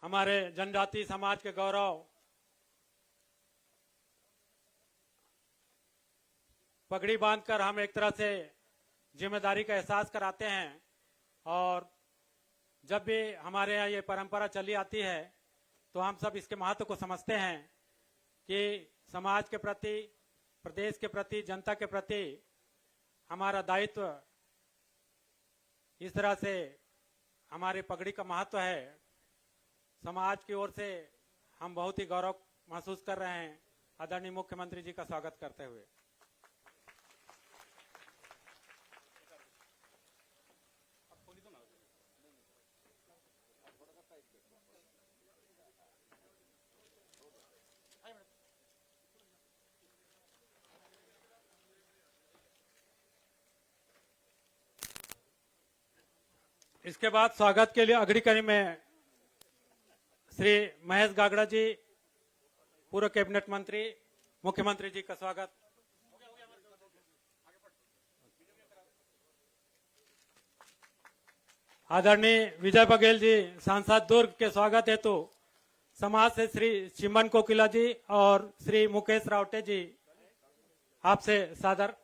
हमारे जनजाति समाज के गौरव पगड़ी बांधकर हम एक तरह से जिम्मेदारी का एहसास कराते हैं। और जब भी हमारे यहाँ ये परंपरा चली आती है तो हम सब इसके महत्व को समझते हैं कि समाज के प्रति, प्रदेश के प्रति, जनता के प्रति हमारा दायित्व इस तरह से हमारी पगड़ी का महत्व है। समाज की ओर से हम बहुत ही गौरव महसूस कर रहे हैं। आदरणीय मुख्यमंत्री जी का स्वागत करते हुए इसके बाद स्वागत के लिए अग्रणी कड़ी में श्री महेश गागड़ा जी, पूर्व कैबिनेट मंत्री, मुख्यमंत्री जी का स्वागत। आदरणीय विजय बघेल जी, सांसद दुर्ग के स्वागत हेतु समाज से श्री चिमन कोकिला जी और श्री मुकेश रावटे जी, आपसे सादर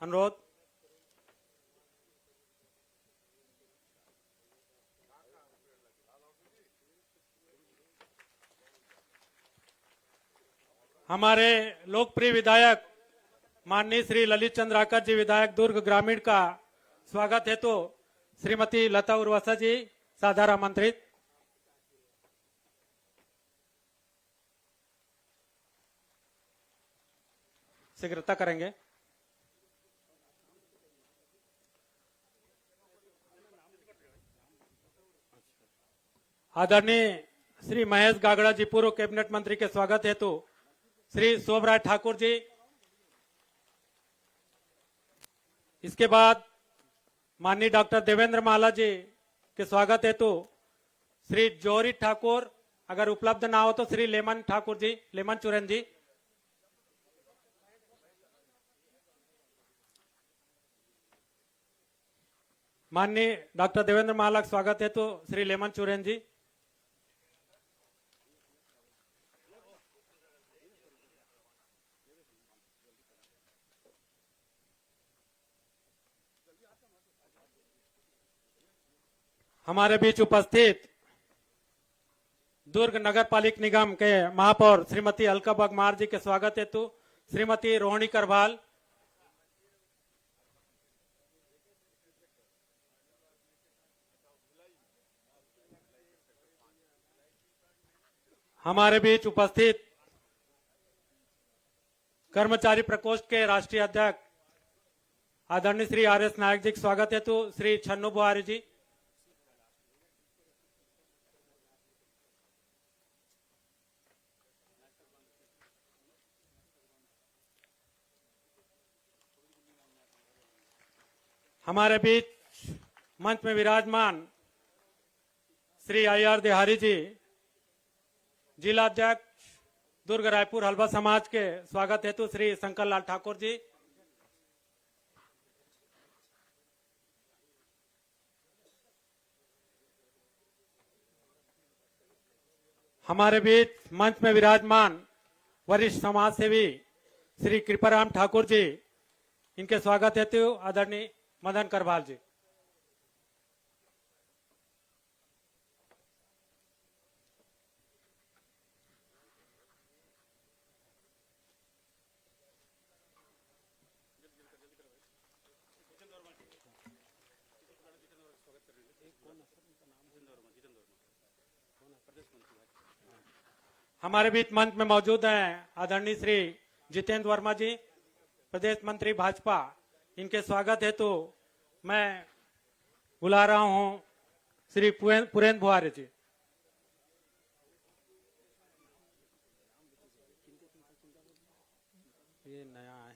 अनुरोध। हमारे लोकप्रिय विधायक माननीय श्री ललित चंद्राकर जी, विधायक दुर्ग ग्रामीण का स्वागत हेतु श्रीमती लता उर्वसा जी सादर आमंत्रित। शीघ्रता करेंगे। आदरणीय श्री महेश गागड़ा जी, पूर्व कैबिनेट मंत्री के स्वागत हेतु श्री शोभराज ठाकुर जी। इसके बाद माननीय डॉक्टर देवेंद्र माला जी के स्वागत हेतु श्री जौहरी ठाकुर, अगर उपलब्ध ना हो तो श्री लेमन ठाकुर जी, लेमन चुरन जी। माननीय डॉक्टर देवेंद्र माला का स्वागत हेतु श्री लेमन चुरन जी। हमारे बीच उपस्थित दुर्ग नगर पालिक निगम के महापौर श्रीमती अलका बगमार जी के स्वागत हेतु श्रीमती रोहिणी करवाल। हमारे बीच उपस्थित कर्मचारी प्रकोष्ठ के राष्ट्रीय अध्यक्ष आदरणीय श्री आर.एस. नायक जी के स्वागत हेतु श्री छन्नू बुहारी जी। हमारे बीच मंच में विराजमान श्री आई.आर. देहारी जी, जिला अध्यक्ष दुर्ग रायपुर हलवा समाज के स्वागत हेतु श्री शंकर लाल ठाकुर जी। हमारे बीच मंच में विराजमान वरिष्ठ समाज सेवी श्री कृपाराम ठाकुर जी, इनके स्वागत हेतु आदरणीय मदन करवाल जी। हमारे बीच मंच में मौजूद हैं आदरणीय श्री जितेंद्र वर्मा जी, प्रदेश मंत्री भाजपा। इनके स्वागत हेतु मैं बुला रहा हूं श्री पुरेंद्र बुहारी जी। ये नया है,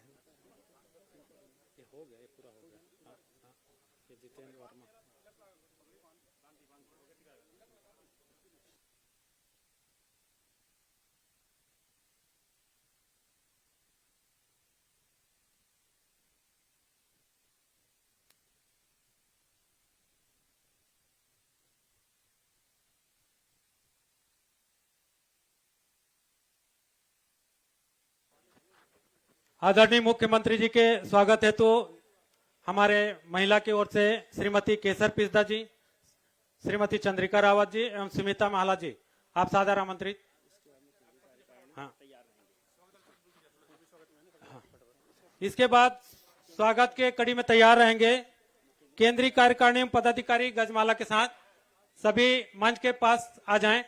ये हो गया, ये पूरा हो गया। ये जितेंद्र वर्मा। आदरणीय मुख्यमंत्री जी के स्वागत हेतु हमारे महिला की ओर से श्रीमती केसर पिस्दा जी, श्रीमती चंद्रिका रावत जी एवं सुमिता महला जी, आप सादर आमंत्रित। हाँ। इसके बाद स्वागत के कड़ी में तैयार रहेंगे केंद्रीय कार्यकारिणी पदाधिकारी गजमाला के साथ, सभी मंच के पास आ जाएं।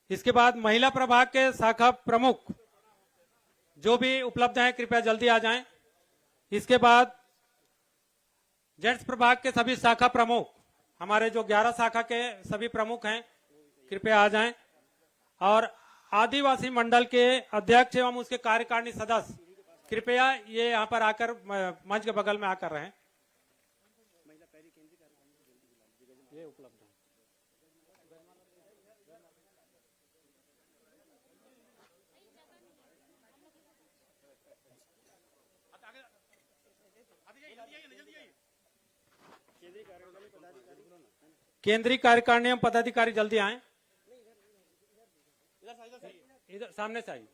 इसके बाद महिला प्रभाग के शाखा प्रमुख जो भी उपलब्ध हैं कृपया जल्दी आ जाएं। इसके बाद जेंट्स प्रभाग के सभी शाखा प्रमुख, हमारे जो 11 शाखा के सभी प्रमुख हैं कृपया आ जाएं। और आदिवासी मंडल के अध्यक्ष एवं उसके कार्यकारिणी सदस्य कृपया ये यहाँ पर आकर मंच के बगल में आकर रहें। ये उपलब्ध है। केंद्रीय कार्यकारिणी पदाधिकारी जल्दी आए, इधर सामने से आइए।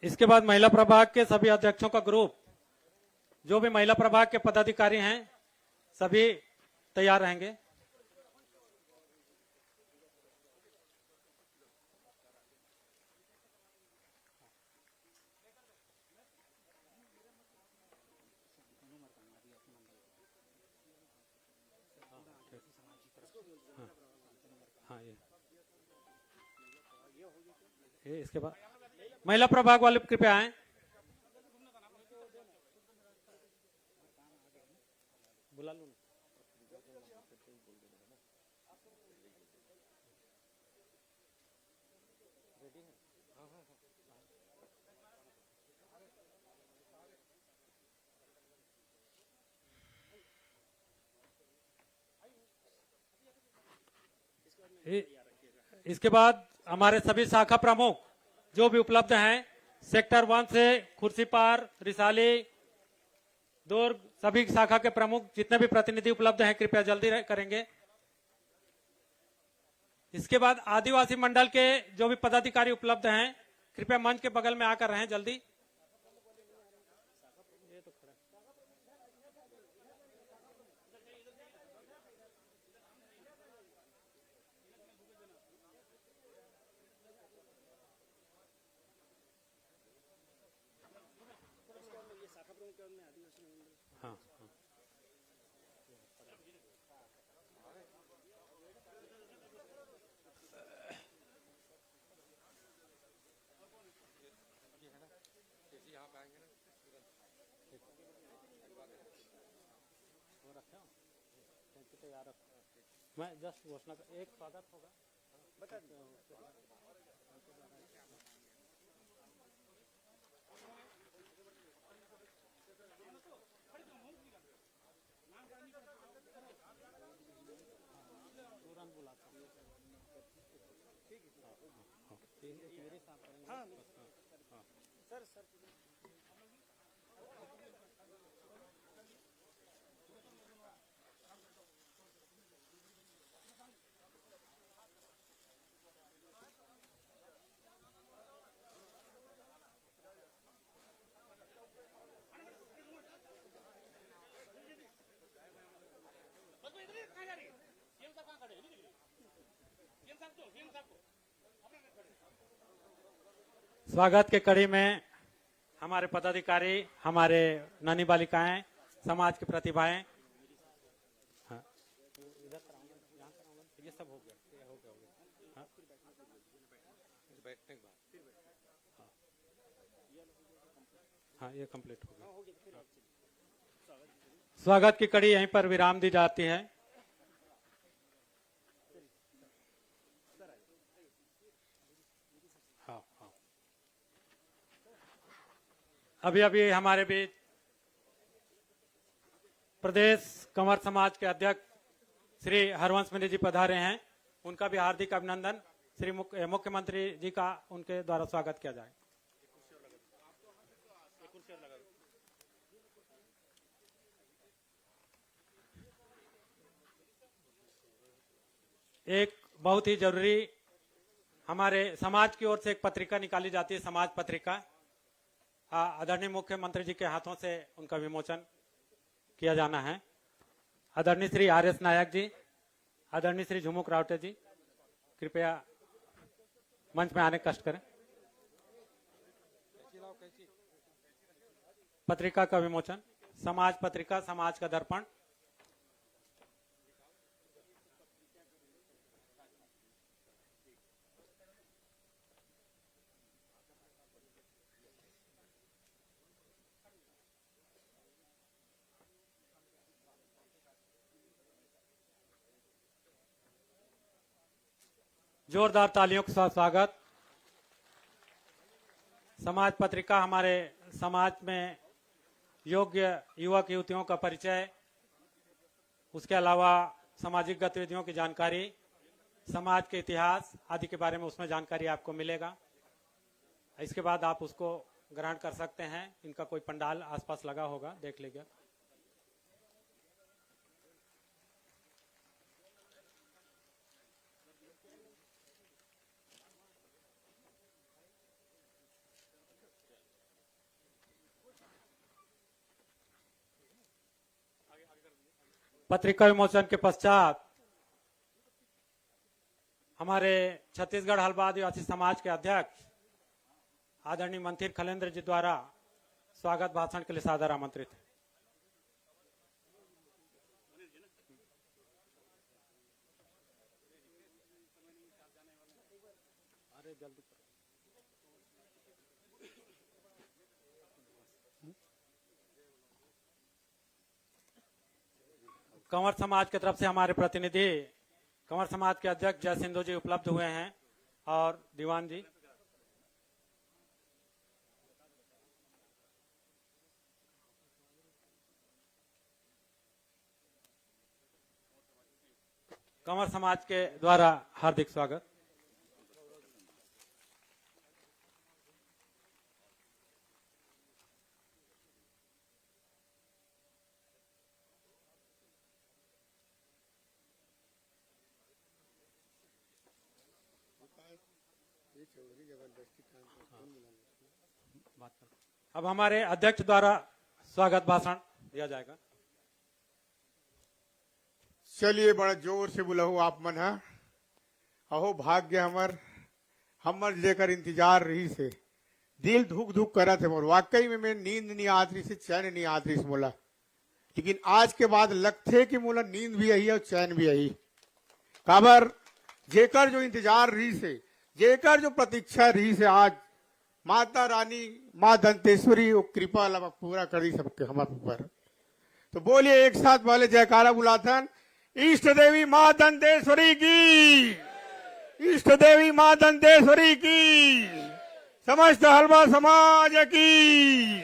इसके बाद महिला प्रभाग के सभी अध्यक्षों का ग्रुप, जो भी महिला प्रभाग के पदाधिकारी हैं सभी तैयार रहेंगे। हाँ ये इसके बाद महिला प्रभाग वाले कृपया आए। बुला लो। इसके बाद हमारे सभी शाखा प्रमुख जो भी उपलब्ध हैं, सेक्टर 1 से खुर्सीपार, रिसाली, दुर्ग, सभी शाखा के प्रमुख जितने भी प्रतिनिधि उपलब्ध हैं कृपया जल्दी करेंगे। इसके बाद आदिवासी मंडल के जो भी पदाधिकारी उपलब्ध हैं कृपया मंच के बगल में आकर रहें जल्दी। हाँ, मैं जस्ट घोषणा एक स्वागत होगा बता तुरंत बुलाता हूँ। ठीक है मेरे साथ करेंगे। हाँ सर सर स्वागत के कड़ी में हमारे पदाधिकारी, हमारे नानी बालिकाएं, समाज की प्रतिभाएं, हाँ ये सब हो गया, हाँ बैठने के बाद हाँ ये कंप्लीट हो गया। स्वागत की कड़ी यहीं पर विराम दी जाती है। अभी अभी हमारे बीच प्रदेश कंवर समाज के अध्यक्ष श्री हरवंश मिनी जी पधारे हैं, उनका भी हार्दिक अभिनंदन। श्री मुख्यमंत्री जी का उनके द्वारा स्वागत किया जाए। एक बहुत ही जरूरी हमारे समाज की ओर से एक पत्रिका निकाली जाती है, समाज पत्रिका। आदरणीय मुख्यमंत्री जी के हाथों से उनका विमोचन किया जाना है। आदरणीय श्री RS नायक जी, आदरणीय श्री झुमुक रावटे जी, कृपया मंच में आने का कष्ट करें। पत्रिका का विमोचन, समाज पत्रिका, समाज का दर्पण। जोरदार तालियों के साथ स्वागत। समाज पत्रिका हमारे समाज में योग्य युवक युवतियों का परिचय, उसके अलावा सामाजिक गतिविधियों की जानकारी, समाज के इतिहास आदि के बारे में उसमें जानकारी आपको मिलेगा। इसके बाद आप उसको ग्रहण कर सकते हैं। इनका कोई पंडाल आसपास लगा होगा, देख लीजिए। पत्रिका विमोचन के पश्चात हमारे छत्तीसगढ़ हल्बा आदिवासी समाज के अध्यक्ष आदरणीय मंथिर खलेंद्र जी द्वारा स्वागत भाषण के लिए सादर आमंत्रित है। कंवर समाज की तरफ से हमारे प्रतिनिधि कंवर समाज के अध्यक्ष जय सिंधु जी उपलब्ध हुए हैं और दीवान जी। कंवर समाज के द्वारा हार्दिक स्वागत। अब हमारे अध्यक्ष द्वारा स्वागत भाषण दिया जाएगा। चलिए, बड़ा जोर से बुलाओ आप मन है। अहो भाग्य हमर लेकर इंतजार रही से दिल धुक धुक करा थे मोर। वाकई में मैं नींद नहीं आत रही से, चैन नहीं आत रही से मोला। लेकिन आज के बाद लगते कि मोला नींद भी आई और चैन भी आई। काबर जेकर जो इंतजार रही से, जेकर जो प्रतीक्षा रही से, आज माता रानी माँ दंतेश्वरी वो कृपा ला पूरा कर दी सबके हमारे ऊपर। तो बोलिए एक साथ वाले जयकारा बुलाथन, इष्ट देवी माँ दंतेश्वरी की, इष्ट देवी माँ दंतेश्वरी की, समस्त हल्बा समाज की।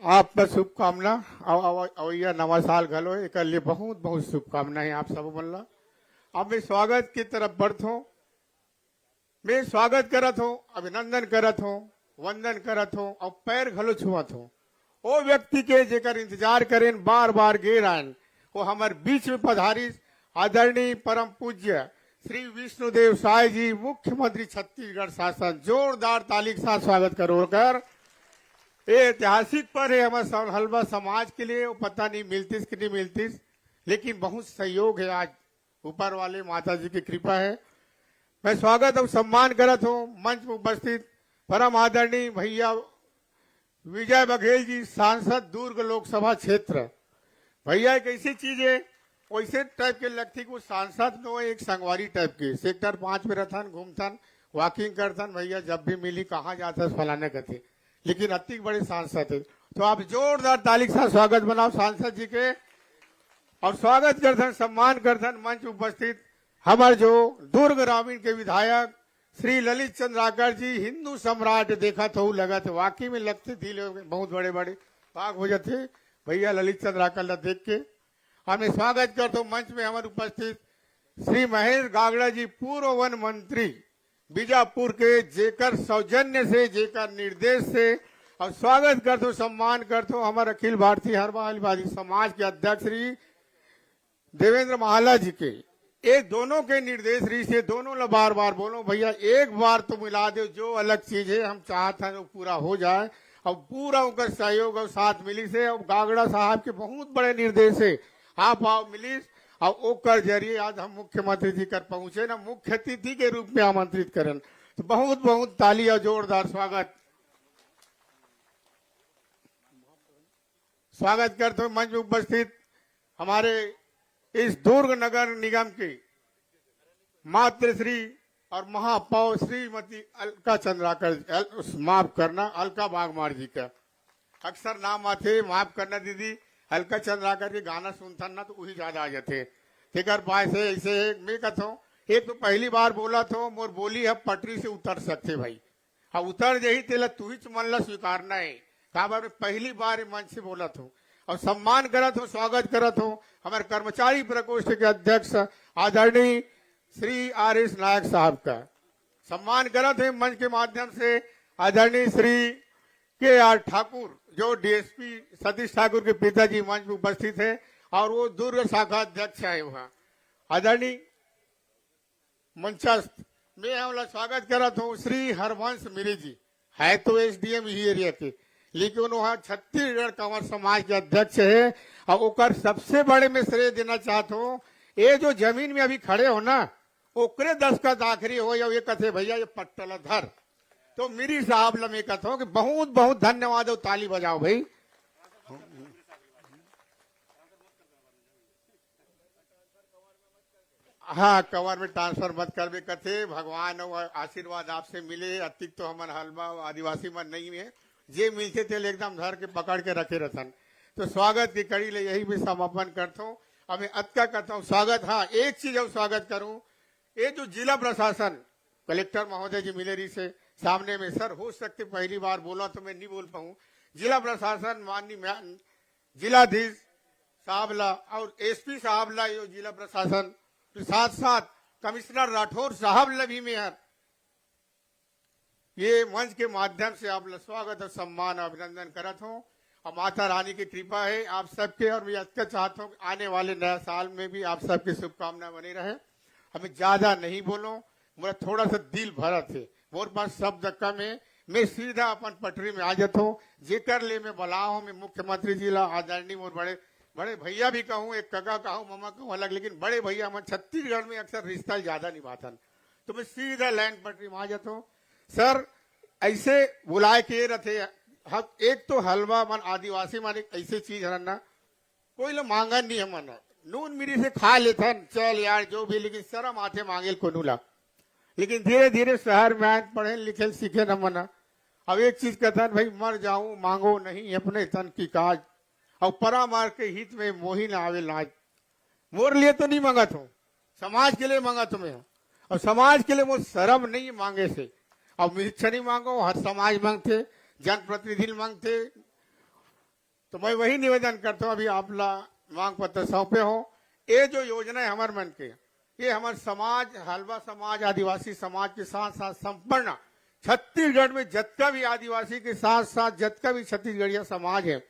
आप पर शुभकामना। अवैया नवा साल घलो एक लिए बहुत बहुत शुभकामनाएं आप सब बोलना। अब मैं स्वागत की तरफ बढ़त हूँ। मैं स्वागत करत हूँ, अभिनंदन करत हूँ, वंदन करत हूँ और पैर घलो छुअत हूँ। वो व्यक्ति के जेकर इंतजार करें बार बार गेर आन, वो हमारे बीच में पधारी आदरणीय परम पूज्य श्री विष्णुदेव साय जी, मुख्यमंत्री छत्तीसगढ़ शासन। जोरदार ताली के साथ स्वागत करो कर। ये ऐतिहासिक पर है हमारे हल्बा समाज के लिए। वो पता नहीं मिलतीस कि नहीं मिलतीस, लेकिन बहुत सहयोग है आज। ऊपर वाले माता जी की कृपा है। मैं स्वागत और सम्मान करत हूँ मंच में उपस्थित परम आदरणीय भैया विजय बघेल जी, सांसद दुर्ग लोकसभा क्षेत्र। भैया एक ऐसी चीज है, वैसे टाइप के लगती कि वो सांसद में एक संगवारी टाइप के। सेक्टर 5 में रहथन, घूमथन, वॉकिंग करथन। भैया जब भी मिली कहाँ जाता फलाने कहते, लेकिन अति बड़े सांसद है। तो आप जोरदार ताली के साथ स्वागत बनाओ सांसद जी के। और स्वागत करथन, सम्मान करथन मंच उपस्थित हमारे जो दुर्ग ग्रामीण के विधायक श्री ललित चंद्राकर जी, हिंदू सम्राट। देखा तो लगा थे, वाकई में लगते दिल बहुत बड़े बड़े बाग हो जाते भैया ललित चंद्राकर ला देख के। हमें स्वागत करते हो मंच में हमारे उपस्थित श्री महेश गागड़ा जी, पूर्व वन मंत्री बीजापुर के, जेकर सौजन्य से, जेकर निर्देश से। और स्वागत करते हो, सम्मान करते हो हमारे अखिल भारतीय हल्बा आदिवासी समाज के अध्यक्ष श्री देवेंद्र महाला जी के, ये दोनों के निर्देश रही से दोनों ला बार बार बोलो भैया एक बार तो मिला दो, जो अलग चीज है हम चाहते हैं वो पूरा हो जाए। और पूरा उनका सहयोग और साथ मिली से और गागड़ा साहब के बहुत बड़े निर्देश है, आप आओ मिली और ओकर जरिए आज हम मुख्यमंत्री जी कर पहुंचे ना, मुख्य अतिथि के रूप में आमंत्रित करन। तो बहुत बहुत ताली और जोरदार स्वागत करते हुए मंच में उपस्थित हमारे इस दुर्ग नगर निगम के मातृश्री और महापौर श्रीमती अलका चंद्राकर, माफ करना अलका बागमार जी का अक्सर नाम आते, माफ करना दीदी, अलका चंद्राकर के गाना सुनता ना तो वही ज्यादा आ जाते। फिकर पाए से ऐसे मैं कहता हूँ, एक तो पहली बार बोला तो मोर बोली है पटरी से उतर सकते भाई, हाँ उतर जही तेला तू ही मन ला स्वीकारना है। कहा बार पहली बार मंच से बोला था और सम्मान करत हो, स्वागत करत हो हमारे कर्मचारी प्रकोष्ठ के अध्यक्ष आदरणीय श्री RS नायक साहब का सम्मान करत है मंच के माध्यम से। आदरणीय श्री KR ठाकुर जो DSP सतीश ठाकुर के पिताजी मंच में उपस्थित है और वो दुर्ग शाखा अध्यक्ष है वहाँ। आदरणीय मंचस्थ मैं हमला स्वागत करत हूँ श्री हरवंश मिरी जी, है तो SDM ही एरिया के, लेकिन वहाँ छत्तीसगढ़ कंवर समाज के अध्यक्ष है। और ओकर सबसे बड़े में श्रेय देना चाहता हूँ, ये जो जमीन में अभी खड़े हो ना ओकरे 10 का दाखरी हो या ये कथे भैया ये पट्टल धर, तो मेरी साहब ला मैं कहता हूँ कि बहुत बहुत धन्यवाद हो, ताली बजाओ भाई। हाँ कवर में ट्रांसफर मत कर बे कथे, भगवान और आशीर्वाद आपसे मिले। अतिक तो हमारे हलवा आदिवासी मन नहीं है, जे मिलते थे एकदम धर के पकड़ के रखे रतन। तो स्वागत की कड़ी ले यही भी समापन करता हूँ। अब मैं अतका करता हूँ स्वागत। हाँ एक चीज और स्वागत करूँ, ये जो जिला प्रशासन कलेक्टर महोदय जी मिले रही से सामने में, सर हो सकते पहली बार बोला तो मैं नहीं बोल पाऊँ। जिला प्रशासन माननीय जिलाधीश साहब ला और SP साहब ला, यो जिला प्रशासन तो साथ साथ कमिश्नर राठौर साहब ला भी मेयर, ये मंच के माध्यम से आप स्वागत और सम्मान और अभिनंदन करत हूँ। और माता रानी की कृपा है आप सबके, और मैं अच्छा चाहता हूँ आने वाले नया साल में भी आप सबकी शुभकामनाएं बनी रहे। हमें ज्यादा नहीं बोलो, मेरा थोड़ा सा दिल भरा थे, मोर पास शब्द कम है, मैं सीधा अपन पटरी में आ जाता हूँ। जेकर ले मैं बुलाओ हूँ मैं मुख्यमंत्री जी ला आदरणीय मोर बड़े बड़े भैया भी कहूँ, एक काका कहूँ, मामा कहूँ अलग, लेकिन बड़े भैया हम छत्तीसगढ़ में अक्सर रिश्ता ज्यादा निभाता, तो मैं सीधा लाइन पटरी में आ जाता हूँ। सर ऐसे बुलाए के रहते हम, एक तो हलवा मन आदिवासी मन एक ऐसी चीज है ना, कोई लोग मांगा नहीं है मन, नून मिरी से खा लेता चल यार जो भी, लेकिन शर्म आते मांगे को नूला। लेकिन धीरे धीरे शहर में आए पढ़े लिखे सीखे न मना। अब एक चीज कहता है भाई मर जाऊं मांगो नहीं अपने तन की काज, और परामार के हित में मोही न आवे लाज। मोर लिए तो नहीं मांगा तुम, समाज के लिए मांगा तुम्हें, और समाज के लिए वो शर्म नहीं मांगे से। अब मिर्च नहीं मांगो, हर समाज मांगते, जनप्रतिनिधि मांगते, तो मैं वही निवेदन करता हूँ। अभी आप ला मांग पत्र सौंपे हो, ये जो योजना है हमारे मन के, ये हमारे समाज हलवा समाज आदिवासी समाज के साथ साथ संपूर्ण छत्तीसगढ़ में जतका भी आदिवासी के साथ साथ जतका भी छत्तीसगढ़िया समाज है,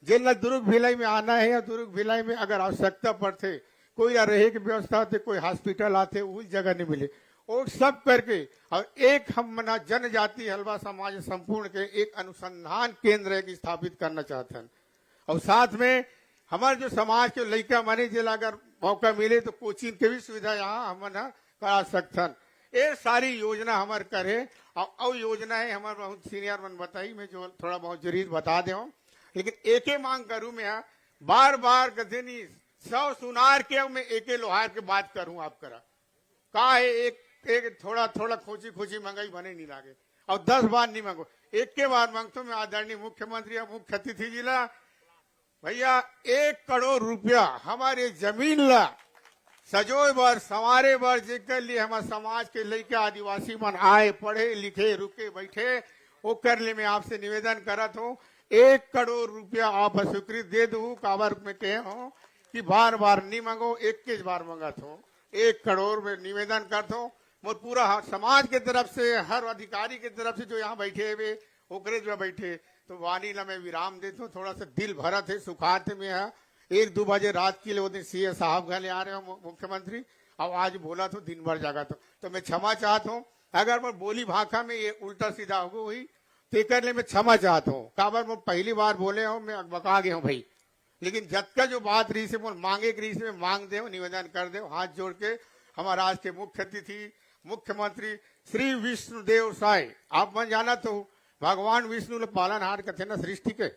जिन दुर्ग भिलाई में आना है या दुर्ग भिलाई में अगर आवश्यकता पड़ते, कोई या रहे की व्यवस्था होते, कोई हॉस्पिटल आते, उस जगह नहीं मिले, और सब करके और एक हम मना जनजाति हलवा समाज संपूर्ण के एक अनुसंधान केंद्र एक स्थापित करना चाहते हैं। और साथ में हमारे जो समाज के लड़का माने जिला अगर मौका मिले तो कोचिंग की भी सुविधा यहाँ हम करा सकते हैं। ये सारी योजना हमारे करे, और योजना है हमारे बहुत सीनियर मन बताई, मैं जो थोड़ा बहुत जरूर बता दे, लेकिन एक मांग करूं मैं, बार बार कथे नहीं 100 सुनार के मैं एक लोहार के बात करूं आप करा का है, एक थोड़ा थोड़ा खोची खोची मंगाई बने नहीं लागे, और 10 बार नहीं मांगो, एक के बार मांगतो मैं आदरणीय मुख्यमंत्री और मुख्य अतिथि जिला भैया 1 करोड़ रुपया हमारे जमीन ला सजोए बार संवारे बार जेकर लिए हमारे समाज के लड़के आदिवासी मन आए पढ़े लिखे रुके बैठे, वो कर ले मैं आपसे निवेदन करत हूँ 1 करोड़ रुपया आप स्वीकृत दे दू। काबर में कहे हो कि बार बार नहीं मांगो, 21 बार मांगत हो, 1 करोड़ में निवेदन करता हूँ। मोर पूरा समाज के तरफ से हर अधिकारी के तरफ से जो यहाँ बैठे हुए ओकरे जो बैठे, तो वाणी ला मैं विराम देता हूँ। थोड़ा सा दिल भरा थे सुखाते में है, 1-2 बजे रात के लिए वो दिन CA साहब घर ले आ रहे हो मुख्यमंत्री, अब आज बोला तो दिन भर जागा तो मैं क्षमा चाहता हूँ। अगर मैं बोली भाखा में ये उल्टा सीधा हो हुई तो करने में क्षमा चाहता हूँ। काबर मैं पहली बार बोले हूँ, मैं बका गया हूँ भाई। लेकिन जब का जो बात रही से मोल मांगे की में मांग दे, निवेदन कर दे हाथ जोड़ के। हमारा आज के मुख्य अतिथि मुख्यमंत्री श्री विष्णुदेव साय, आप मन जाना तो भगवान विष्णु ने पालनहार कथे ना सृष्टि के।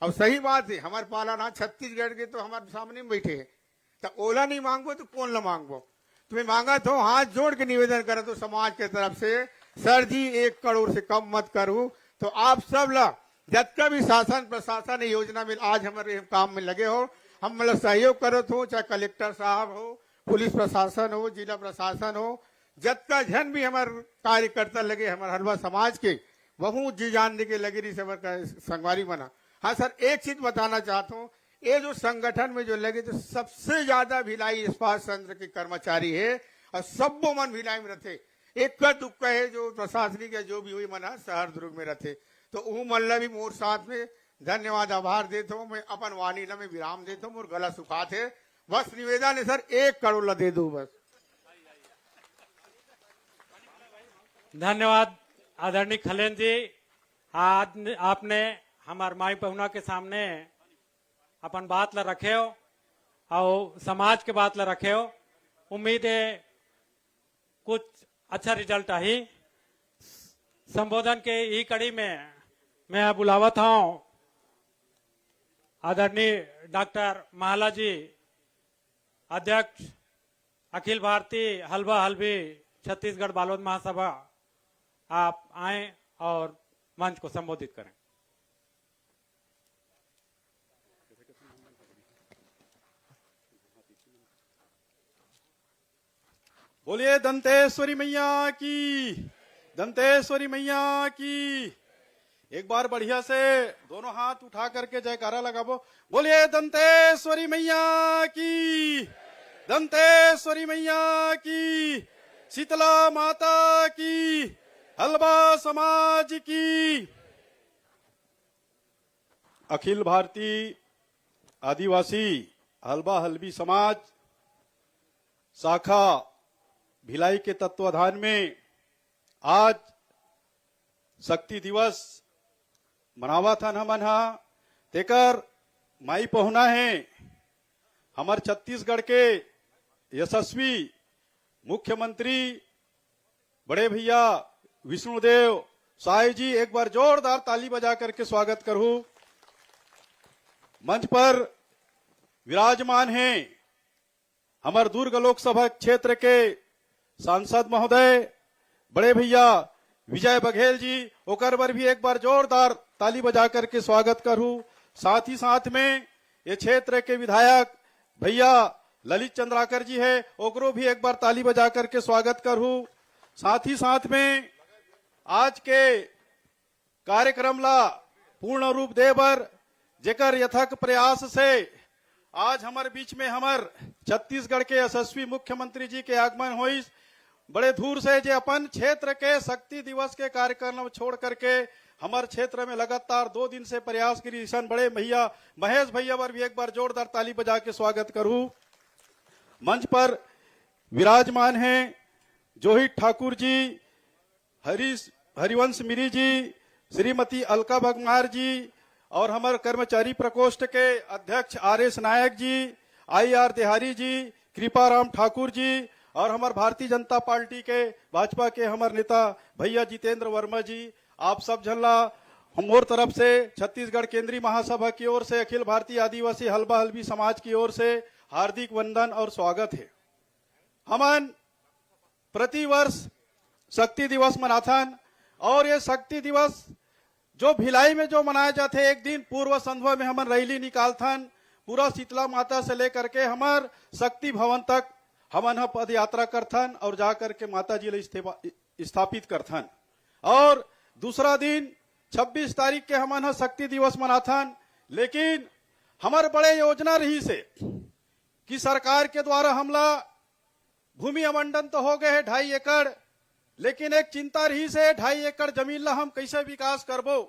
अब सही बात है, हमारे पालनहार छत्तीसगढ़ के तो हमारे सामने में बैठे हैं। तो ओला नहीं मांगो तो कौन ला मांगो। तुम्हें मांगा तो हाथ जोड़ के निवेदन करा तो समाज के तरफ से सर जी 1 करोड़ से कम मत करूं। तो आप सब ला जब का भी शासन प्रशासन योजना में आज हमारे काम में लगे हो, हम मतलब सहयोग करत हो, चाहे कलेक्टर साहब हो, पुलिस प्रशासन हो, जिला प्रशासन हो, जब का जन भी हमारे कार्यकर्ता लगे हमारे हलवा समाज के बहुत जी जान दे के लगे रही से हमारे संगवारी बना। हाँ सर, एक चीज बताना चाहता हूँ, ये जो संगठन में जो लगे तो सबसे ज्यादा भिलाई इस्पात संयंत्र के कर्मचारी है और सबो मन भिलाई में रहते। एक का दुख है जो प्रशासनिक है जो भी हुई मना शहर दुर्ग में रहते। तो वो मल्ला भी मोर साथ में धन्यवाद आभार देता हूँ। मैं अपन वाणी में विराम देता हूँ, मोर गला सुखा थे। बस निवेदन है सर 1 करोड़ ला दे दो बस। धन्यवाद आदरणीय खलेन जी। आज आपने हमार माई पहुना के सामने अपन बात ला रखे हो और समाज के बात ला रखे हो। उम्मीद है कुछ अच्छा रिजल्ट आई। संबोधन के ई कड़ी में मैं बुलावत हूं आदरणीय डॉक्टर महला जी, अध्यक्ष अखिल भारतीय हलवा हलवी छत्तीसगढ़ बालोद महासभा। आप आए और मंच को संबोधित करें। बोलिए दंतेश्वरी मैया की, दंतेश्वरी मैया की। एक बार बढ़िया से दोनों हाथ उठा करके जयकारा लगाबो। बोलिए दंतेश्वरी मैया की, दंतेश्वरी मैया की, शीतला माता की, हलवा समाज की। अखिल भारतीय आदिवासी हलवा हलवी समाज शाखा भिलाई के तत्वाधान में आज शक्ति दिवस मनावा था हमन हा। तेकर माई पहुना है हमार छत्तीसगढ़ के यशस्वी मुख्यमंत्री बड़े भैया विष्णुदेव साय जी। एक बार जोरदार ताली बजा करके स्वागत करूं। मंच पर विराजमान हैं हमार दुर्ग लोकसभा क्षेत्र के सांसद महोदय बड़े भैया विजय बघेल जी। ओकर पर भी एक बार जोरदार ताली बजा करके स्वागत करूं। साथ ही साथ में ये क्षेत्र के विधायक भैया ललित चंद्राकर जी है, ओकरो भी एक बार ताली बजा करके स्वागत करूं। साथ ही साथ में आज के कार्यक्रम ला पूर्ण रूप देबर जेकर यथक प्रयास से आज हमारे बीच में हमार छत्तीसगढ़ के यशस्वी मुख्यमंत्री जी के आगमन हुई। बड़े दूर से जे अपन क्षेत्र के शक्ति दिवस के कार्यक्रम छोड़ करके हमारे क्षेत्र में लगातार 2 दिन से प्रयास करी सन बड़े भैया महेश भैया पर भी एक बार जोरदार ताली बजा के स्वागत करूं। मंच पर विराजमान हैं जोहित ठाकुर जी, हरिवंश मिरी जी, श्रीमती अलका भगमार जी और हमारे कर्मचारी प्रकोष्ठ के अध्यक्ष RS नायक जी, IR देहारी जी, कृपाराम ठाकुर जी और हमारे भारतीय जनता पार्टी के भाजपा के हमारे नेता भैया जितेंद्र वर्मा जी। आप सब झल्ला हमोर तरफ से छत्तीसगढ़ केंद्रीय महासभा की ओर से अखिल भारतीय आदिवासी हलवा हलवी समाज की ओर से हार्दिक वंदन और स्वागत है। हमन प्रतिवर्ष शक्ति दिवस मनाथन और ये शक्ति दिवस जो भिलाई में जो मनाया जाते एक दिन पूर्व संध्या में हमन रैली निकालथन पूरा शीतला माता से लेकर के हमार शक्ति भवन तक हमन पद यात्रा करथन और जाकर के माता जी ले स्थापित करथन। और दूसरा दिन 26 तारीख के हमन शक्ति दिवस मनाथन। लेकिन हमार बड़े योजना रही से कि सरकार के द्वारा हमला भूमि आवंटन तो हो गए है 2.5 एकड़, लेकिन एक चिंता रही से 2.5 एकड़ जमीन ला हम कैसे विकास करबो।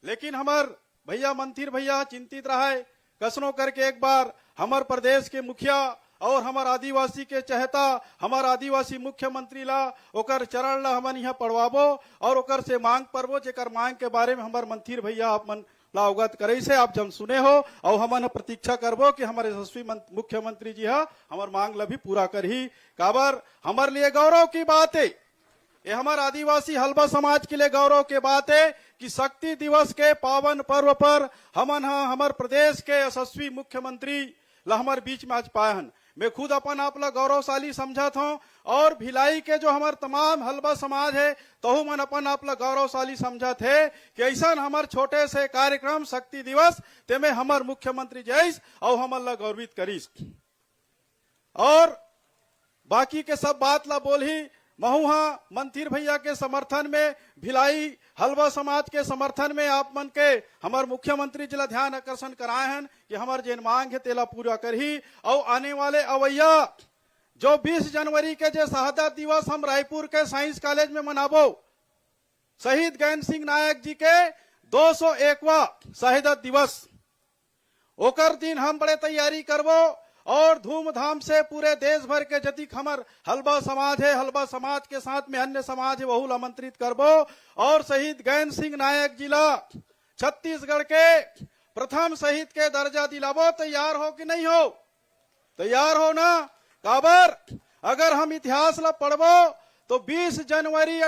लेकिन हमार भैया मंत्री भैया चिंतित रहा कसनो करके एक बार हमार प्रदेश के मुखिया और हमार आदिवासी के चहेता हमार आदिवासी मुख्यमंत्री ला ओकर चरण ला हमन यहाँ पढ़वाबो और ओकर से मांग करबो, जेकर मांग के बारे में हमार मंत्री भैया आप मन ला अवगत करे से आप जब सुने हो और हमन प्रतीक्षा करबो कि हमारे यशस्वी मुख्यमंत्री जी हा हमार मांग ला भी पूरा करही। काबर हमारे लिए गौरव की बात है, ये हमारे आदिवासी हलबा समाज के लिए गौरव के बात है कि शक्ति दिवस के पावन पर्व पर हमन हमारे प्रदेश के यशस्वी मुख्यमंत्री ला हमारे बीच में आज पाए हन। मैं खुद अपन आप ला गौरवशाली समझत हूँ और भिलाई के जो हमारे तमाम हलबा समाज है तो मन अपन आप ला गौरवशाली समझत है कि ऐसा हमारे छोटे से कार्यक्रम शक्ति दिवस ते में हमारे मुख्यमंत्री जैस और हमन ला गौरवित करीस। और बाकी के सब बात ला बोली महुआ मंत्री भैया के समर्थन में, भिलाई हलवा समाज के समर्थन में आप मन के हमारे मुख्यमंत्री जिला ध्यान आकर्षण कराए हैं कि हमारे जेन मांग है तेला पूरा करही। और आने वाले अवैया जो 20 जनवरी के जो शहादत दिवस हम रायपुर के साइंस कॉलेज में मनाबो, शहीद ज्ञान सिंह नायक जी के 201वां शहादत दिवस, ओकर दिन हम बड़े तैयारी करबो और धूमधाम से पूरे देश भर के जतिक हमार हलबा समाज है, हलबा समाज के साथ में अन्य समाज है वहू आमंत्रित करबो और शहीद ज्ञान सिंह नायक जिला छत्तीसगढ़ के प्रथम शहीद के दर्जा दिलाबो। तैयार हो कि नहीं हो? तैयार हो ना? काबर अगर हम इतिहास ला पढ़बो तो 20 जनवरी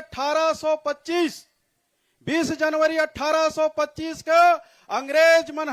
1825 का अंग्रेज मन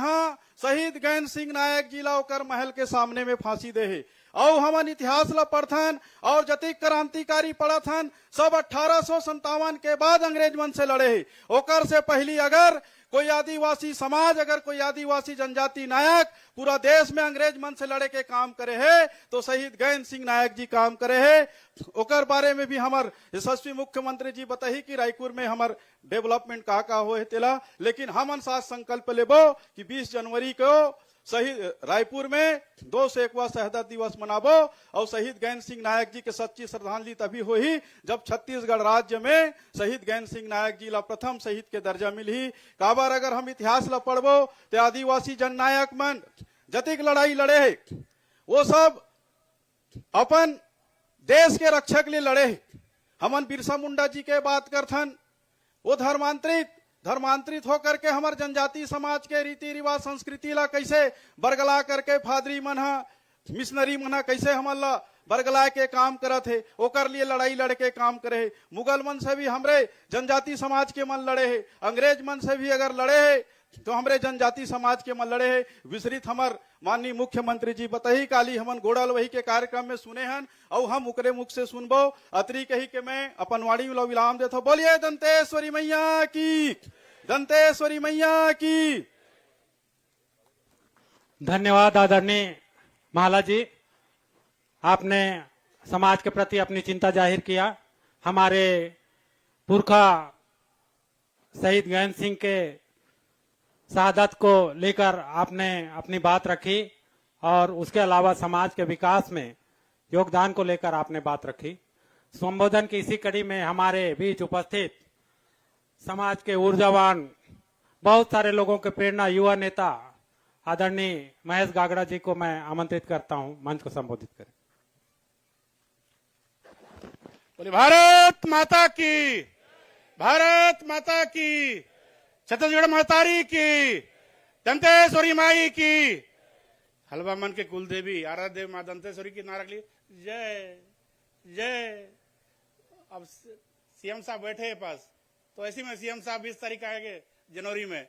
शहीद ज्ञान सिंह नायक जी ला ओकर महल के सामने में फांसी दे है। और हमन इतिहास ला पढ़थन और जतिक क्रांतिकारी पढ़थन सब 1857 के बाद अंग्रेज मन से लड़े है। ओकर से पहली अगर कोई आदिवासी समाज, अगर कोई आदिवासी जनजाति नायक पूरा देश में अंग्रेज मन से लड़े के काम करे है तो शहीद ज्ञान सिंह नायक जी काम करे है। ओकर बारे में भी हमार यशस्वी मुख्यमंत्री जी बताही कि रायपुर में हमार डेवलपमेंट का हो है तेला। लेकिन हमन साथ संकल्प लेबो कि 20 जनवरी को शहीद रायपुर में 201वां शहादत दिवस मनाबो और शहीद ज्ञान सिंह नायक जी के सच्ची श्रद्धांजलि तभी हुई जब छत्तीसगढ़ राज्य में शहीद ज्ञान सिंह नायक जी ला प्रथम शहीद के दर्जा मिली। काबर अगर हम इतिहास ला पढ़बो तो आदिवासी जननायक मन जतिक लड़ाई लड़े है वो सब अपन देश के रक्षक लिए लड़े है। हमन बिरसा मुंडा जी के बात करथन, वो धर्मांतरित होकर के हमारे जनजाति समाज के रीति रिवाज संस्कृति ला कैसे बरगला करके फादरी मन मिशनरी मन कैसे हमन ला बरगलाए के काम करत है, ओकर लिए लड़ाई लड़ के काम करे है। मुगल मन से भी हमरे जनजाति समाज के मन लड़े है, अंग्रेज मन से भी अगर लड़े है तो हमरे जनजाति समाज के मन लड़े है। विस्तृत हमार माननीय मुख्यमंत्री जी बताही काली हमन गोड़ल वही के कार्यक्रम में सुने हन और हम उकरे मुख से सुनबो। अतरी कही के मैं अपन वाणी में विराम देता। बोलिए दंतेश्वरी मैया की, दंतेश्वरी मैया की। धन्यवाद आदरणीय माला जी, आपने समाज के प्रति अपनी चिंता जाहिर किया। हमारे पुरखा शहीद ज्ञान सिंह के शहादत को लेकर आपने अपनी बात रखी और उसके अलावा समाज के विकास में योगदान को लेकर आपने बात रखी। संबोधन की इसी कड़ी में हमारे बीच उपस्थित समाज के ऊर्जावान बहुत सारे लोगों के प्रेरणा युवा नेता आदरणीय महेश गागड़ा जी को मैं आमंत्रित करता हूं, मंच को संबोधित करें। बोले भारत माता की, भारत माता की, छत्तीसगढ़ महतारी की, दंतेश्वरी माई की। हलवा मन के कुल देवी आराध्य देवी मां दंतेश्वरी की नारा के लिए जय जय। अब सीएम साहब बैठे हैं पास, तो ऐसे में सीएम साहब 20 तारीख आएंगे जनवरी में।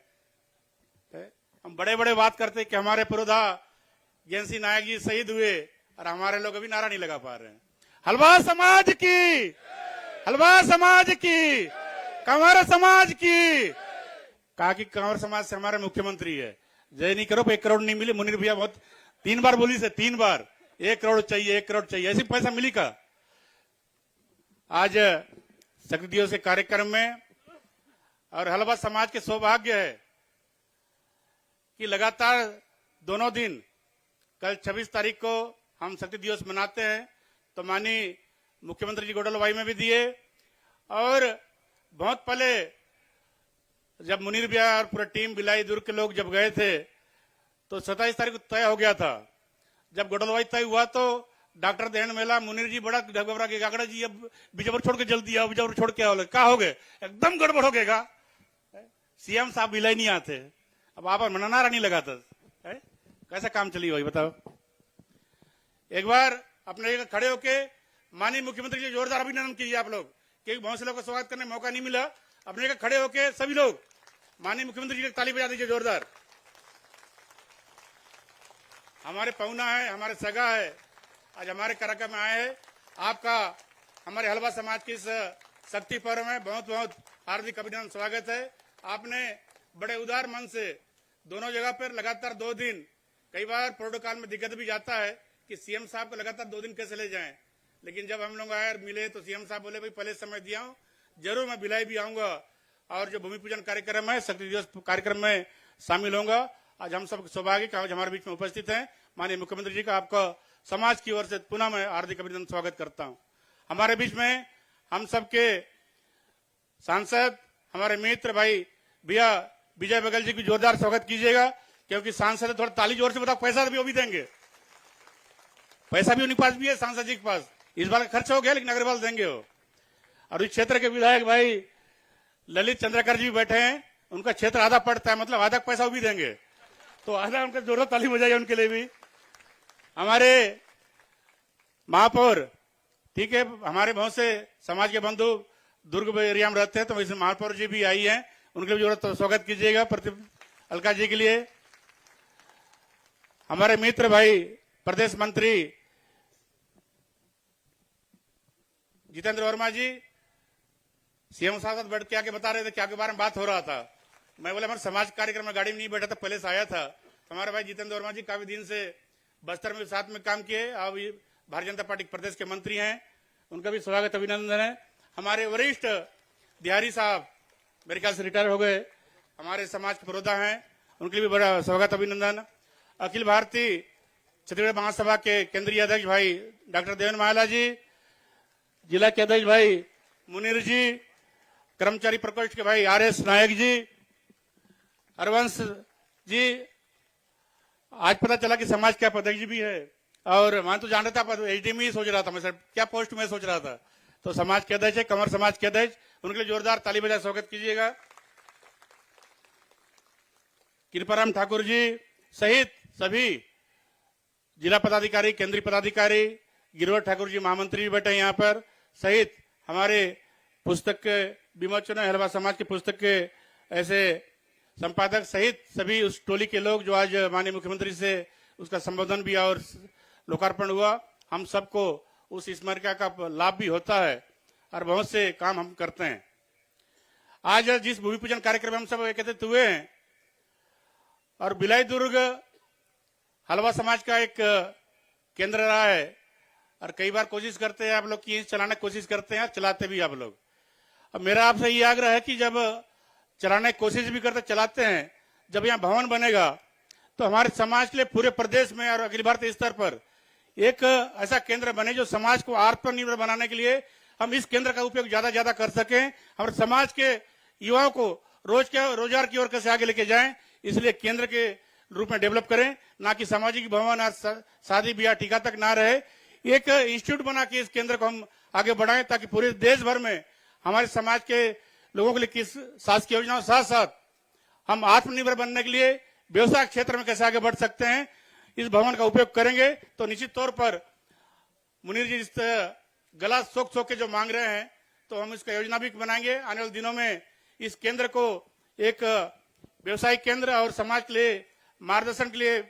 हम बड़े बड़े बात करते कि हमारे पुरोधा ज्ञान सिंह नायक जी शहीद हुए और हमारे लोग अभी नारा नहीं लगा पा रहे हैं। हलवा समाज की, हलवा समाज की, कंवर समाज की। कहा कि कंवर समाज से हमारे मुख्यमंत्री है, जय नहीं करो 1 करोड़ नहीं मिले। मुनीर भैया बहुत 3 बार बोली से 3 बार 1 करोड़ चाहिए, 1 करोड़ चाहिए, ऐसे पैसा मिली का। आज शक्ति दिवस के कार्यक्रम में और हलवा समाज के सौभाग्य है कि लगातार दोनों दिन, कल 26 तारीख को हम शक्ति दिवस मनाते हैं तो माननीय मुख्यमंत्री जी गोडलवाई में भी दिए और बहुत पहले जब मुनीर भैया और पूरा टीम भिलाई दुर्ग के लोग जब गए थे तो 27 तारीख को तय हो गया था। जब गडलवाई तय हुआ तो डॉक्टर देहन मेला मुनीर जी बड़ा घबरा के गागड़ा जी अब बिजबर छोड़ के जल्दी आओ, बिजबर छोड़ के आओ, क्या हो गए, एकदम गड़बड़ हो गएगा। सीएम साहब बिलाई नहीं आते, अब आप मनाना नहीं लगाता है? कैसा काम चली भाई बताओ। एक बार अपने जगह खड़े होके माननीय मुख्यमंत्री जी जोरदार अभिनंदन कीजिए आप लोग, क्योंकि बहुत से लोगों को स्वागत करने का मौका नहीं मिला। अपने जगह खड़े होके सभी लोग माननीय मुख्यमंत्री जी की ताली बजा दीजिए जोरदार। हमारे पहुना है, हमारे सगा है, आज हमारे कार्यक्रम में आए हैं। आपका हमारे हलवा समाज की इस शक्ति पर्व में बहुत बहुत हार्दिक अभिनंदन स्वागत है। आपने बड़े उदार मन से दोनों जगह पर लगातार 2 दिन, कई बार प्रोटोकॉल में दिक्कत भी जाता है कि सीएम साहब को लगातार 2 दिन कैसे ले जाएं, लेकिन जब हम लोग आए मिले तो सीएम साहब बोले भाई पहले समय दिया हूं, जरूर मैं भिलाई भी आऊंगा और जो भूमि पूजन कार्यक्रम है, शक्ति दिवस कार्यक्रम में शामिल होऊंगा। आज हम सब सौभाग्य का आज हमारे बीच में उपस्थित हैं। माननीय मुख्यमंत्री जी का आपका समाज की ओर से पुनः मैं हार्दिक अभिनंदन स्वागत करता हूं। हमारे बीच में हम सबके सांसद हमारे मित्र भाई भैया विजय बघेल जी की जोरदार स्वागत कीजिएगा, क्योंकि सांसद थोड़ा ताली जोर से बताओ, पैसा भी वो भी देंगे, पैसा भी उनके पास भी है सांसद जी के पास, इस बार खर्च हो गया लेकिन अग्रवाल देंगे वो। और इस क्षेत्र के विधायक भाई ललित चंद्रकर जी बैठे हैं, उनका क्षेत्र आधा पड़ता है, मतलब आधा पैसा वो भी देंगे, तो आधा उनका जोरदार ताली बजाइए उनके लिए भी। हमारे महापौर, ठीक है, हमारे बहुत से समाज के बंधु दुर्ग एरिया में रहते हैं, तो वैसे महापौर जी भी आई हैं, उनके लिए जरूरत स्वागत कीजिएगा। अलका जी के लिए हमारे मित्र भाई प्रदेश मंत्री जितेंद्र वर्मा जी सीएम साहब बैठ के आके बता रहे थे क्या के बारे में बात हो रहा था। मैं बोला हमारे समाज कार्यक्रम में गाड़ी में नहीं बैठा था, पहले से आया था। हमारे भाई जितेंद्र वर्मा जी काफी दिन से बस्तर में साथ में काम किए, अब भारतीय जनता पार्टी प्रदेश के मंत्री हैं, उनका भी स्वागत अभिनंदन है। हमारे वरिष्ठ दिहारी साहब मेरे ख्याल से रिटायर हो गए, हमारे समाज के पुरोधा हैं, उनके लिए भी बड़ा स्वागत अभिनंदन। अखिल भारतीय छत्तीसगढ़ महासभा के केंद्रीय अध्यक्ष भाई डॉक्टर देवन माला जी, जिला के अध्यक्ष भाई मुनीर जी, कर्मचारी प्रकोष्ठ के भाई आरएस नायक जी, हरवंश जी, आज पता चला कि समाज के अध्यक्ष भी है, और मैं तो जान रहा था एचडीएम ही सोच रहा था मैं, सर क्या पोस्ट में सोच रहा था, तो समाज के अध्यक्ष है, कंवर समाज के अध्यक्ष, उनके लिए जोरदार ताली बजा स्वागत कीजिएगा। कृपाराम ठाकुर जी सहित सभी जिला पदाधिकारी, केंद्रीय पदाधिकारी, गिरिवर ठाकुर जी महामंत्री भी बैठे यहाँ पर, सहित हमारे पुस्तक के विमोचन हलवा समाज की पुस्तक के ऐसे संपादक सहित सभी उस टोली के लोग जो आज माननीय मुख्यमंत्री से उसका संबोधन भी और लोकार्पण हुआ। हम सबको उस स्मारिका का लाभ भी होता है और बहुत से काम हम करते हैं। आज जिस भूमि पूजन कार्यक्रम में हम सब एकत्रित हुए हैं, और भिलाई दुर्ग हलवा समाज का एक केंद्र रहा है, और कई बार कोशिश करते हैं आप लोग की चलाने की कोशिश करते हैं, चलाते भी आप लोग। अब मेरा आपसे ये आग्रह है कि जब चलाने की कोशिश भी करते चलाते हैं, जब यहाँ भवन बनेगा तो हमारे समाज के लिए पूरे प्रदेश में और अखिल भारतीय स्तर पर एक ऐसा केंद्र बने जो समाज को आत्मनिर्भर बनाने के लिए हम इस केंद्र का उपयोग ज्यादा कर सकें, हमारे समाज के युवाओं को रोजगार की ओर कैसे आगे लेके जाएं, इसलिए केंद्र के रूप में डेवलप करें, ना कि सामाजिक भवन और शादी ब्याह टीका तक ना रहे। एक इंस्टीट्यूट बना के इस केंद्र को हम आगे बढ़ाएं, ताकि पूरे देश भर में हमारे समाज के लोगों के लिए किस शासकीय योजनाओं साथ साथ हम आत्मनिर्भर बनने के लिए व्यवसाय क्षेत्र में कैसे आगे बढ़ सकते हैं, इस भवन का उपयोग करेंगे तो निश्चित तौर पर मुनीर जी इस गला सोख के जो मांग रहे हैं, तो हम इसका योजना भी बनाएंगे। आने वाले दिनों में इस केंद्र को एक व्यवसायिक केंद्र और समाज के लिए मार्गदर्शन के लिए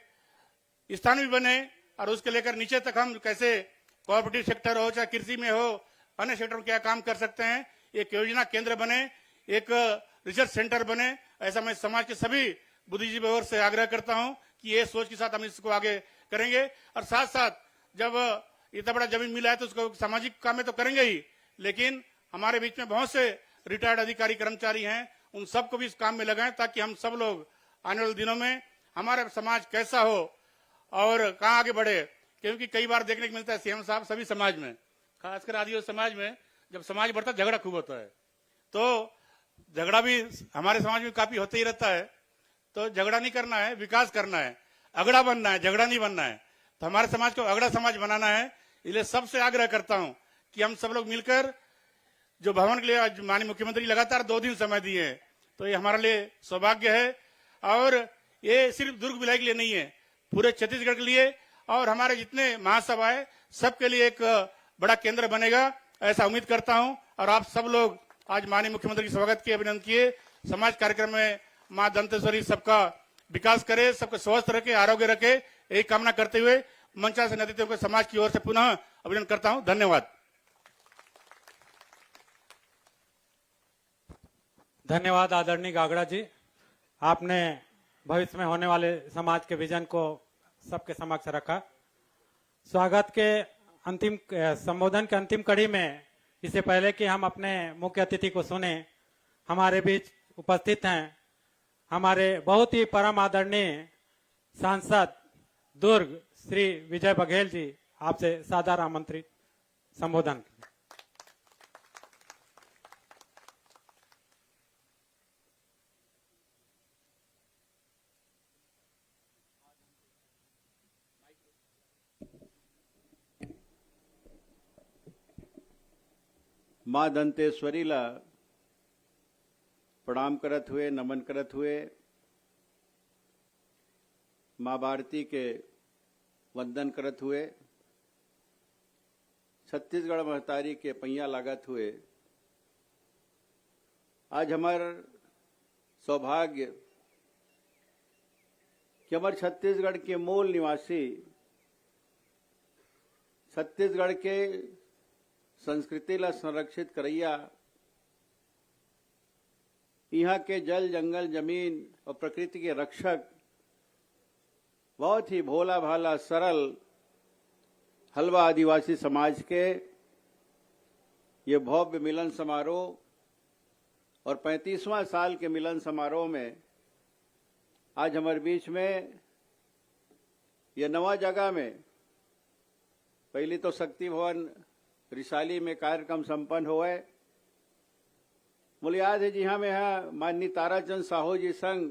स्थान भी बने, और उसके लेकर नीचे तक हम कैसे कोऑपरेटिव सेक्टर हो चाहे कृषि में हो, अन्य सेक्टर में क्या काम कर सकते हैं, एक योजना केंद्र बने, एक रिसर्च सेंटर बने। ऐसा मैं समाज के सभी बुद्धिजीवी ओर से आग्रह करता हूं कि ये सोच के साथ हम इसको आगे करेंगे। और साथ साथ जब इतना बड़ा जमीन मिला है तो उसको सामाजिक काम में तो करेंगे ही, लेकिन हमारे बीच में बहुत से रिटायर्ड अधिकारी कर्मचारी हैं, उन सबको भी इस काम में लगाएं, ताकि हम सब लोग आने वाले दिनों में हमारा समाज कैसा हो और कहाँ आगे बढ़े। क्योंकि कई बार देखने को मिलता है सीएम साहब सभी समाज में, खासकर आदिवासी समाज में, जब समाज बढ़ता है झगड़ा खूब होता है, तो झगड़ा भी हमारे समाज में काफी होते ही रहता है। तो झगड़ा नहीं करना है, विकास करना है, अगड़ा बनना है, झगड़ा नहीं बनना है। तो हमारे समाज को अगड़ा समाज बनाना है। इसलिए सबसे आग्रह करता हूं कि हम सब लोग मिलकर जो भवन के लिए आज माननीय मुख्यमंत्री लगातार 2 दिन समय दिए हैं, तो ये हमारे लिए सौभाग्य है। और ये सिर्फ दुर्ग भिलाई के लिए नहीं है, पूरे छत्तीसगढ़ के लिए और हमारे जितने महासभा है सबके लिए एक बड़ा केंद्र बनेगा, ऐसा उम्मीद करता हूं। और आप सब लोग आज माननीय मुख्यमंत्री के स्वागत किए, अभिनंदन किए। समाज कार्यक्रम में मां दंतेश्वरी सबका विकास करे, सबको स्वस्थ रखे, आरोग्य रखे, यही कामना करते हुए मंचासन अतिथियों को समाज की ओर से पुनः अभिनंदन करता हूं। धन्यवाद। धन्यवाद आदरणीय गागड़ा जी, आपने भविष्य में होने वाले समाज के विजन को सबके समक्ष रखा। स्वागत के अंतिम संबोधन के अंतिम कड़ी में, इससे पहले कि हम अपने मुख्य अतिथि को सुने, हमारे बीच उपस्थित हैं हमारे बहुत ही परम आदरणीय सांसद दुर्ग श्री विजय बघेल जी, आपसे सादर आमंत्रित संबोधन। मां दंतेश्वरीला प्रणाम करत हुए, नमन करत हुए, मां भारती के वंदन करत हुए, छत्तीसगढ़ महतारी के पैया लागत हुए, आज हमार सौभाग्य कि हमारे छत्तीसगढ़ के मूल निवासी, छत्तीसगढ़ के संस्कृति ला संरक्षित करैया, यहाँ के जल जंगल जमीन और प्रकृति के रक्षक, बहुत ही भोला भाला सरल हलवा आदिवासी समाज के ये भव्य मिलन समारोह और 35वां साल के मिलन समारोह में आज हमारे बीच में ये नवा जगह में, पहली तो शक्ति भवन रिसाली में कार्यक्रम संपन्न हुए। मुझे याद है जी, हाँ मैं यहाँ माननीय ताराचंद साहू जी संग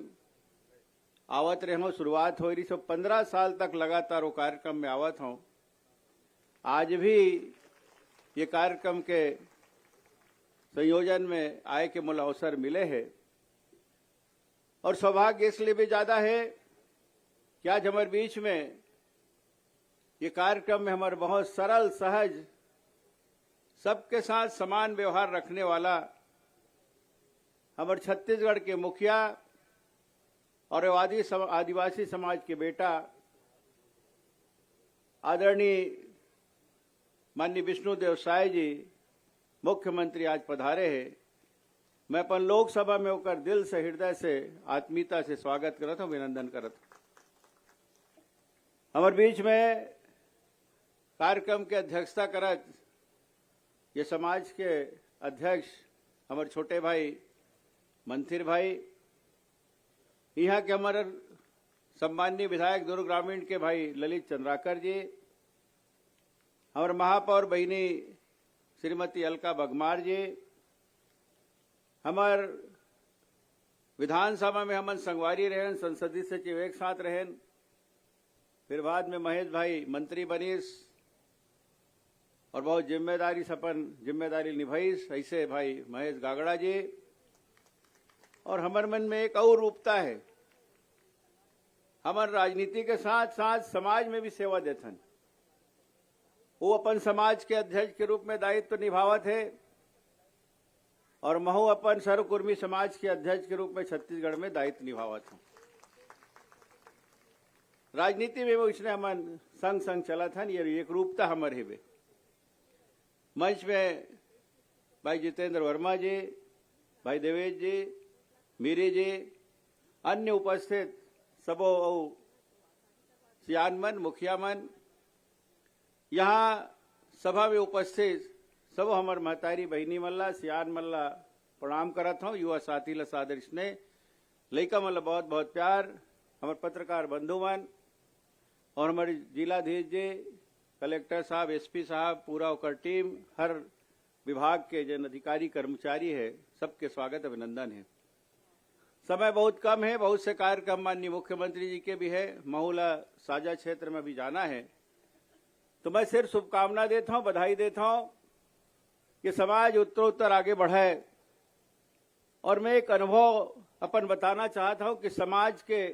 आवत रहे हूँ, शुरुआत हो रही, सो 15 साल तक लगातार वो कार्यक्रम में आवत हूँ। आज भी ये कार्यक्रम के संयोजन में आए के मुझे अवसर मिले हैं और सौभाग्य इसलिए भी ज्यादा है कि आज हमारे बीच में ये कार्यक्रम में हमारे बहुत सरल सहज सबके साथ समान व्यवहार रखने वाला हमारे छत्तीसगढ़ के मुखिया और आदिवासी समाज के बेटा आदरणीय माननीय विष्णुदेव साय जी मुख्यमंत्री आज पधारे हैं। मैं अपन लोकसभा में होकर दिल से, हृदय से, आत्मीयता से स्वागत करता हूं, अभिनंदन करता हूं। हमारे बीच में कार्यक्रम के अध्यक्षता करत ये समाज के अध्यक्ष हमारे छोटे भाई मंथिर भाई, यहाँ के हमारे सम्माननीय विधायक दुर्ग ग्रामीण के भाई ललित चंद्राकर जी, हमारे महापौर बहिनी श्रीमती अलका बघमार जी, हमार विधानसभा में हमन संगवारी रहन, संसदीय सचिव एक साथ रहन, फिर बाद में महेश भाई मंत्री बनीस और बहुत जिम्मेदारी सपन जिम्मेदारी निभाईस, ऐसे भाई महेश गागड़ा जी। और हमारे मन में एक और रूपता है, हमारे राजनीति के साथ साथ समाज में भी सेवा देथन। वो अपन समाज के अध्यक्ष के रूप में दायित्व निभावत है और महू अपन सर्वकुर्मी समाज के अध्यक्ष के रूप में छत्तीसगढ़ में दायित्व निभावत हूं। राजनीति में वो इसने हमन संग संग चला था, ये एक रूपता हमारे वे। मंच में भाई जितेंद्र वर्मा जी, भाई देवेश जी, मीरी जी, अन्य उपस्थित सबो सियानमन मुखिया मन, यहाँ सभा में उपस्थित सब हमार महतारी बहिनी मल्ला सियान मल्ला प्रणाम करत हूँ। युवा साथी ला सादर स्नेह, लइका मल्ला बहुत बहुत प्यार, हमारे पत्रकार बंधुमन और हमारे जिलाधीश जी, कलेक्टर साहब, एसपी साहब, पूरा होकर टीम, हर विभाग के जन अधिकारी कर्मचारी है, सबके स्वागत अभिनंदन है। समय बहुत कम है, बहुत से कार्यक्रम माननीय मुख्यमंत्री जी के भी है, महुला साझा क्षेत्र में भी जाना है। तो मैं सिर्फ शुभकामना देता हूं, बधाई देता हूं कि समाज उत्तरोत्तर आगे बढ़े। और मैं एक अनुभव अपन बताना चाहता हूं कि समाज के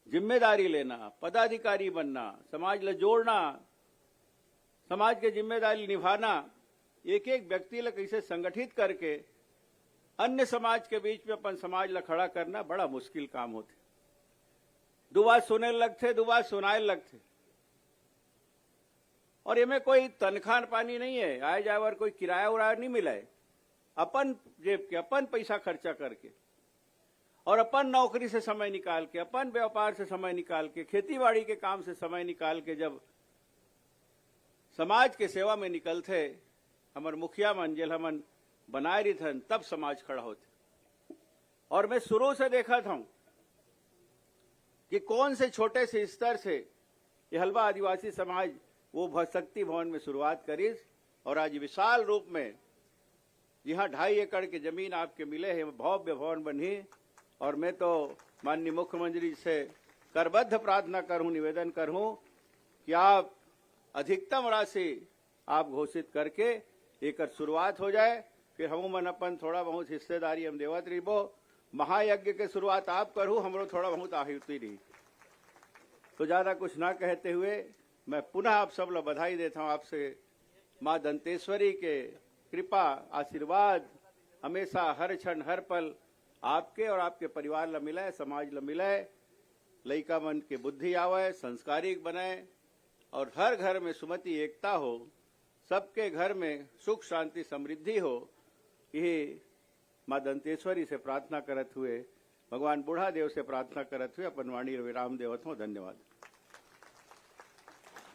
जिम्मेदारी लेना, पदाधिकारी बनना, समाज ल जोड़ना, समाज के जिम्मेदारी निभाना, एक एक व्यक्ति ल कैसे संगठित करके अन्य समाज के बीच में अपन समाज ला खड़ा करना बड़ा मुश्किल काम होते। दो बात सुने लगते, दो बात सुनाए लगते। और इनमें कोई तनख्वाह पानी नहीं है, आए जाए और कोई किराया उराया नहीं मिला है। अपन जेब के अपन पैसा खर्चा करके और अपन नौकरी से समय निकाल के, अपन व्यापार से समय निकाल के, खेती बाड़ी के काम से समय निकाल के जब समाज के सेवा में निकलते, हमर मुखिया मन जेल हमन बनाए रही थन, तब समाज खड़ा होते। और मैं शुरू से देखा था कि कौन से छोटे से स्तर से ये हलवा आदिवासी समाज वो शक्ति भवन में शुरुआत करी और आज विशाल रूप में यहाँ 2.5 एकड़ की जमीन आपके मिले हैं, भव्य भवन बनी। और मैं तो माननीय मुख्यमंत्री से करबद्ध प्रार्थना करूं, निवेदन करूं कि आप अधिकतम राशि आप घोषित करके एक शुरुआत हो जाए, फिर हम मन अपन थोड़ा बहुत हिस्सेदारी हम देवत रहीबो। महायज्ञ के शुरुआत आप करूं, हमरो थोड़ा बहुत आहुति रही। तो ज्यादा कुछ ना कहते हुए मैं पुनः आप सब लोग बधाई देता हूं। आपसे मां दंतेश्वरी के कृपा आशीर्वाद हमेशा हर क्षण हर पल आपके और आपके परिवार ला मिले, समाज ला मिले, लइका मन के बुद्धि आवे, संस्कारिक बने और हर घर में सुमति एकता हो, सबके घर में सुख शांति समृद्धि हो। ये मां दंतेश्वरी से प्रार्थना करत हुए, भगवान बूढ़ा देव से प्रार्थना करत हुए अपन वाणी विराम देवत हूं। धन्यवाद।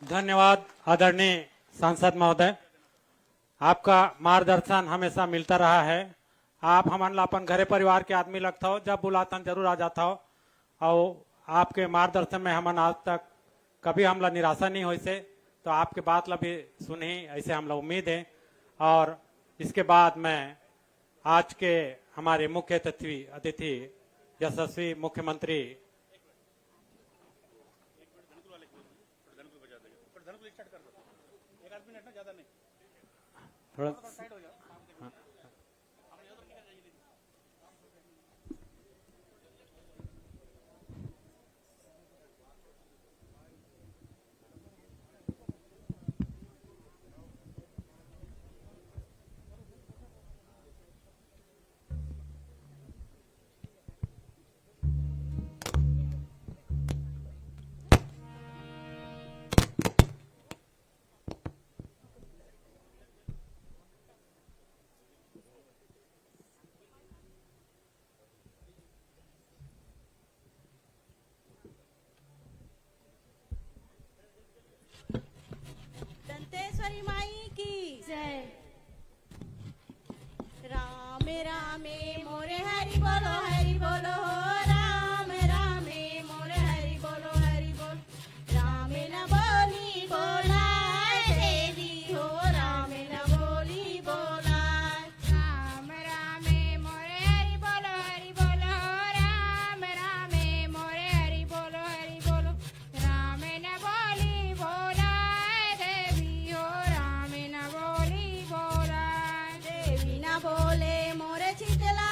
धन्यवाद आदरणीय सांसद महोदय, आपका मार्गदर्शन हमेशा मिलता रहा है। आप हमारे अपन घरे परिवार के आदमी लगता हो, जब बुलाता जरूर आ जाता हो। और आपके मार्गदर्शन में हमन आज तक कभी हमला निराशा नहीं हुई से, तो आपके बात ला भी सुनी ऐसे हमला उम्मीद है। और इसके बाद मैं आज के हमारे मुख्य अतिथि यशस्वी मुख्यमंत्री थोड़ा दंतेश्वरी माई की जय। रामे रामे मोरे हरि बोलो हो, राम रामे मोरे हरि बोलो रामे न बोली बोला देवी हो, रामे न बोली बोला। राम रामे मोरे हरि बोलो राम रामे मोरे हरि बोलो रामे न बोली बोला देवी हो, रामे न बोली बोला। देवी न बोले मोरे शीतला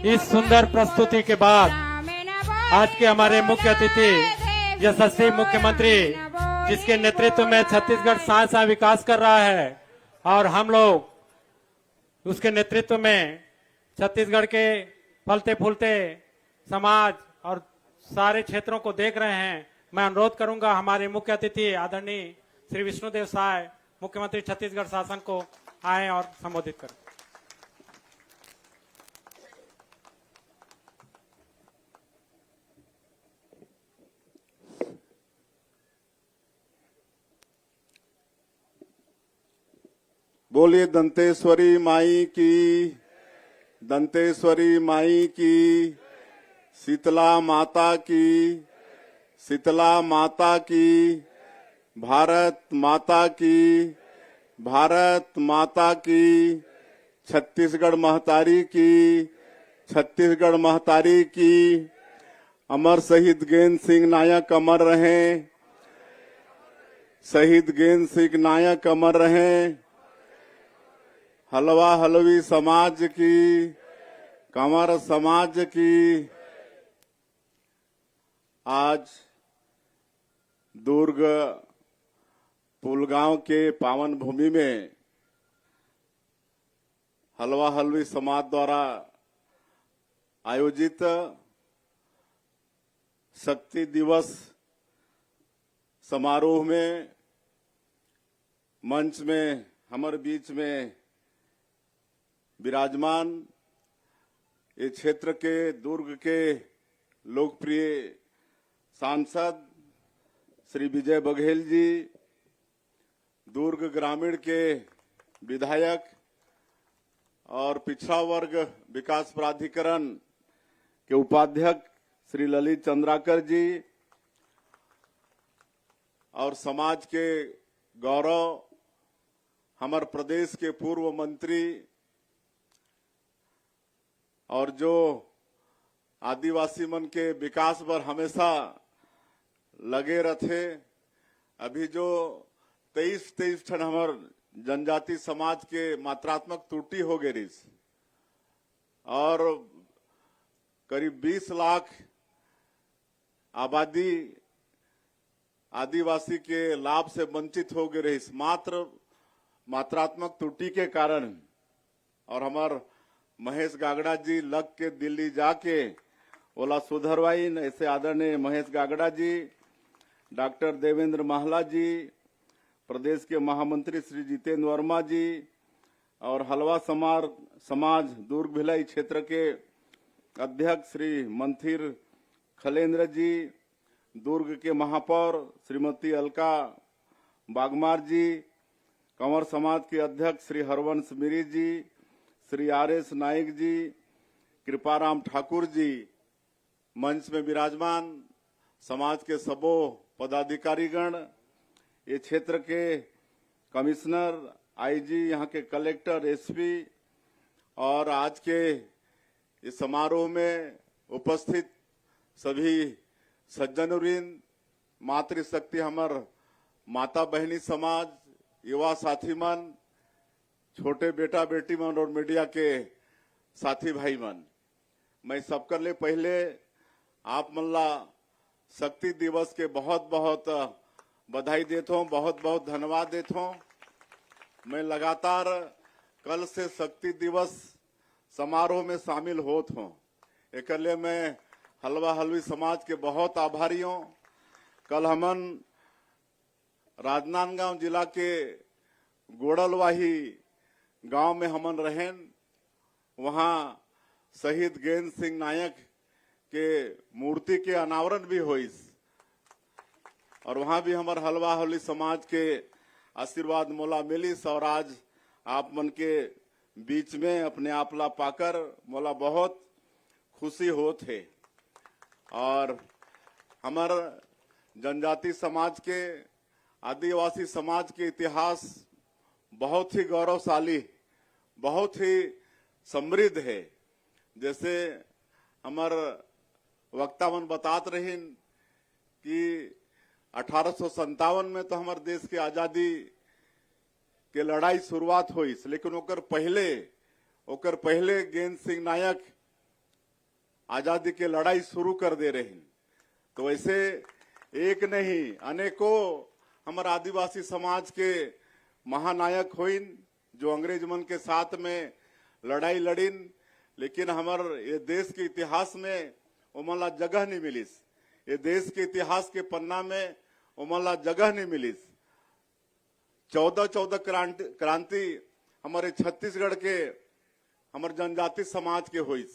इस सुंदर प्रस्तुति के बाद आज के हमारे मुख्य अतिथि यशस्वी मुख्यमंत्री, जिसके नेतृत्व में छत्तीसगढ़ साथ विकास कर रहा है और हम लोग उसके नेतृत्व में छत्तीसगढ़ के फलते फूलते समाज और सारे क्षेत्रों को देख रहे हैं। मैं अनुरोध करूंगा हमारे मुख्य अतिथि आदरणीय श्री विष्णुदेव साय, मुख्यमंत्री छत्तीसगढ़ शासन को आए और संबोधित करें। बोलिए दंतेश्वरी माई की, दंतेश्वरी माई की, शीतला माता की, शीतला माता की, भारत माता की, भारत माता की, छत्तीसगढ़ महतारी की, छत्तीसगढ़ महतारी की। अमर शहीद गेंद सिंह नायक अमर रहें, शहीद गेंद सिंह नायक अमर रहें। हलवा हलवी समाज की, कंवर समाज की। आज दुर्ग पुलगांव के पावन भूमि में हलवा हलवी समाज द्वारा आयोजित शक्ति दिवस समारोह में मंच में हमारे बीच में विराजमान ये क्षेत्र के दुर्ग के लोकप्रिय सांसद श्री विजय बघेल जी, दुर्ग ग्रामीण के विधायक और पिछड़ा वर्ग विकास प्राधिकरण के उपाध्यक्ष श्री ललित चंद्राकर जी और समाज के गौरव हमारे प्रदेश के पूर्व मंत्री और जो आदिवासी मन के विकास पर हमेशा लगे रहते। अभी जो 23 ठन हमार जनजाति समाज के मात्रात्मक त्रुटि हो गई और करीब 20 लाख आबादी आदिवासी के लाभ से वंचित हो गई रही मात्र मात्रात्मक त्रुटि के कारण। और हमार महेश गागड़ा जी लग के दिल्ली जाके ओला सुधरवाई। ऐसे आदरणीय महेश गागड़ा जी, डॉक्टर देवेंद्र महला जी, प्रदेश के महामंत्री श्री जितेंद्र वर्मा जी और हलवा समाज दुर्ग भिलाई क्षेत्र के अध्यक्ष श्री मंथिर खलेंद्र जी, दुर्ग के महापौर श्रीमती अलका बागमार जी, कंवर समाज के अध्यक्ष श्री हरवंश मिरी जी, श्री आर.एस. नाइक जी, कृपाराम ठाकुर जी, मंच में विराजमान समाज के सबो पदाधिकारीगण, ये क्षेत्र के कमिश्नर, आईजी, यहाँ के कलेक्टर, एसपी और आज के इस समारोह में उपस्थित सभी सज्जनवृंद, मातृशक्ति हमार माता बहनी समाज, युवा साथी मन, छोटे बेटा बेटी मन और मीडिया के साथी भाई मन, मैं सबके लिए पहले आप मन ला शक्ति दिवस के बहुत बहुत बधाई देता हूँ, बहुत बहुत धन्यवाद देता हूँ। मैं लगातार कल से शक्ति दिवस समारोह में शामिल होत हूँ। एक लिए मैं हलवा हलवी समाज के बहुत आभारी हूँ। कल हमन राजनांदगांव जिला के गोड़लवाही गांव में हमन रहें, वहां शहीद गेंद सिंह नायक के मूर्ति के अनावरण भी होइस और वहां भी हमारे हलवा हलवी समाज के आशीर्वाद मोला मिलिस। और आज आप मन के बीच में अपने आप ला पाकर मोला बहुत खुशी होत है। और हमार जनजाति समाज के, आदिवासी समाज के इतिहास बहुत ही गौरवशाली, बहुत ही समृद्ध है। जैसे हमार वक्ता मन बतात रही कि 1857 में तो हमारे देश के आजादी के लड़ाई शुरुआत हुई, लेकिन ओकर पहले गेंद सिंह नायक आजादी की लड़ाई शुरू कर दे रहे हैं। तो वैसे एक नहीं अनेकों हमारे आदिवासी समाज के महानायक होइन जो अंग्रेज मन के साथ में लड़ाई लड़ीन, लेकिन हमार ये देश के इतिहास में उमला जगह नहीं मिलिस। ये देश के इतिहास के पन्ना में उमला जगह नहीं मिलिस। 14 क्रांति हमारे छत्तीसगढ़ के हमारे जनजाति समाज के हुई।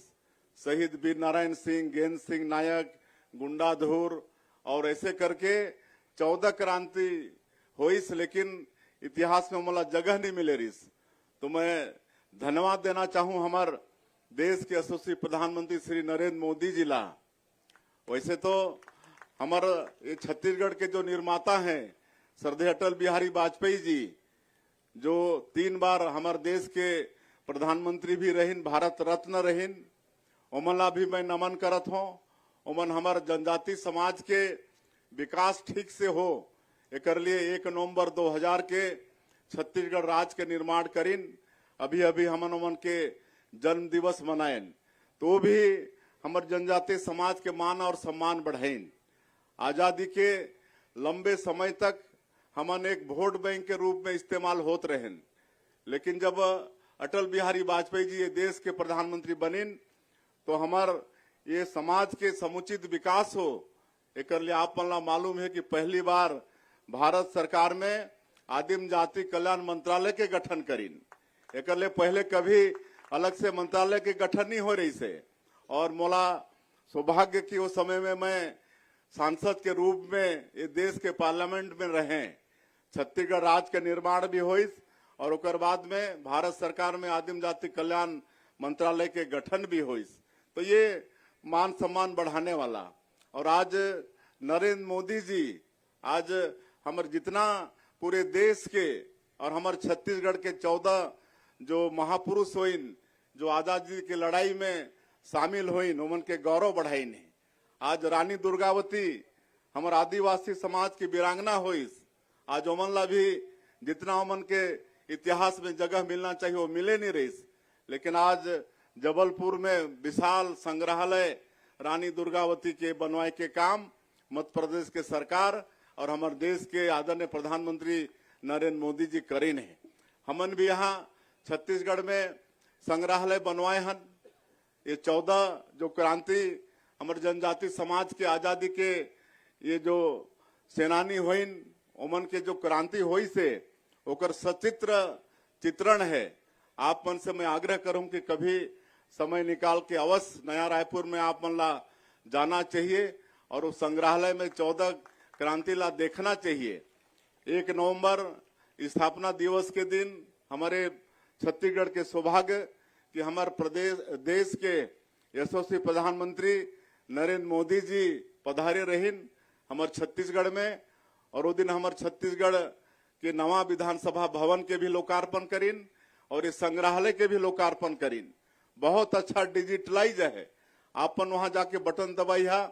शहीद वीर नारायण सिंह, गेंद सिंह नायक, गुंडाधुर और ऐसे करके 14 क्रांति हुई, लेकिन इतिहास में मला जगह नहीं मिले रिस। तो मैं धन्यवाद देना चाहूं हमारे देश के यशस्वी प्रधानमंत्री श्री नरेंद्र मोदी जी ला। वैसे तो हमारे ये छत्तीसगढ़ के जो निर्माता हैं श्रद्धेय अटल बिहारी वाजपेयी जी, जो 3 बार हमारे देश के प्रधानमंत्री भी रहीन, भारत रत्न रहीन, उमला भी मैं नमन करत हूं। उमन हमारे जनजाति समाज के विकास ठीक से हो एक लिए 1 नवंबर 2000 के छत्तीसगढ़ राज्य के निर्माण करीन। अभी अभी हमन उमन के जन्म दिवस मनाएन, तो भी हमारे जनजाति समाज के मान और सम्मान बढ़ाइन। आजादी के लंबे समय तक हमन एक वोट बैंक के रूप में इस्तेमाल होत रहें, लेकिन जब अटल बिहारी वाजपेयी जी ये देश के प्रधानमंत्री बनिन तो हमार ये समाज के समुचित विकास हो। एक लिए आप मन मालूम है कि पहली बार भारत सरकार में आदिम जाति कल्याण मंत्रालय के गठन करीन। एक लिए पहले कभी अलग से मंत्रालय के गठन नहीं हो रही से, और मोला सौभाग्य की उस समय में मैं सांसद के रूप में ये देश के पार्लियामेंट में रहे। छत्तीसगढ़ राज्य का निर्माण भी हुई और उकर बाद में भारत सरकार में आदिम जाति कल्याण मंत्रालय के गठन भी हुई। तो ये मान सम्मान बढ़ाने वाला। और आज नरेंद्र मोदी जी आज हमारे जितना पूरे देश के और हमारे छत्तीसगढ़ के 14 जो महापुरुष होइन जो आजादी की लड़ाई में शामिल होइन, उमन के गौरव बढ़ाइन है। आज रानी दुर्गावती हमारे आदिवासी समाज की वीरांगना हुई। आज उमन ला भी जितना उमन के इतिहास में जगह मिलना चाहिए वो मिले नहीं रही, लेकिन आज जबलपुर में विशाल संग्रहालय रानी दुर्गावती के बनवाए के काम मध्य प्रदेश के सरकार और हमारे देश के आदरणीय प्रधानमंत्री नरेंद्र मोदी जी करीन है। हमन भी यहाँ छत्तीसगढ़ में संग्रहालय बनवाए हन। ये 14 जो क्रांति हमारे जनजाति समाज के आजादी के ये जो सेनानी हुईन, उमन के जो क्रांति हुई से ओकर सचित्र चित्रण है। आप मन से मैं आग्रह करूं कि कभी समय निकाल के अवश्य नया रायपुर में आप मन ला जाना चाहिए और उस संग्रहालय में 14 क्रांति ला देखना चाहिए। 1 नवंबर स्थापना दिवस के दिन हमारे छत्तीसगढ़ के सौभाग्य कि हमारे प्रदेश देश के यशस्वी प्रधानमंत्री नरेंद्र मोदी जी पधारे रहीन हमारे छत्तीसगढ़ में, और वो दिन हमारे छत्तीसगढ़ के नवा विधानसभा भवन के भी लोकार्पण करीन और इस संग्रहालय के भी लोकार्पण करीन। बहुत अच्छा डिजिटलाइज है। आपन वहां जाके बटन दबाइया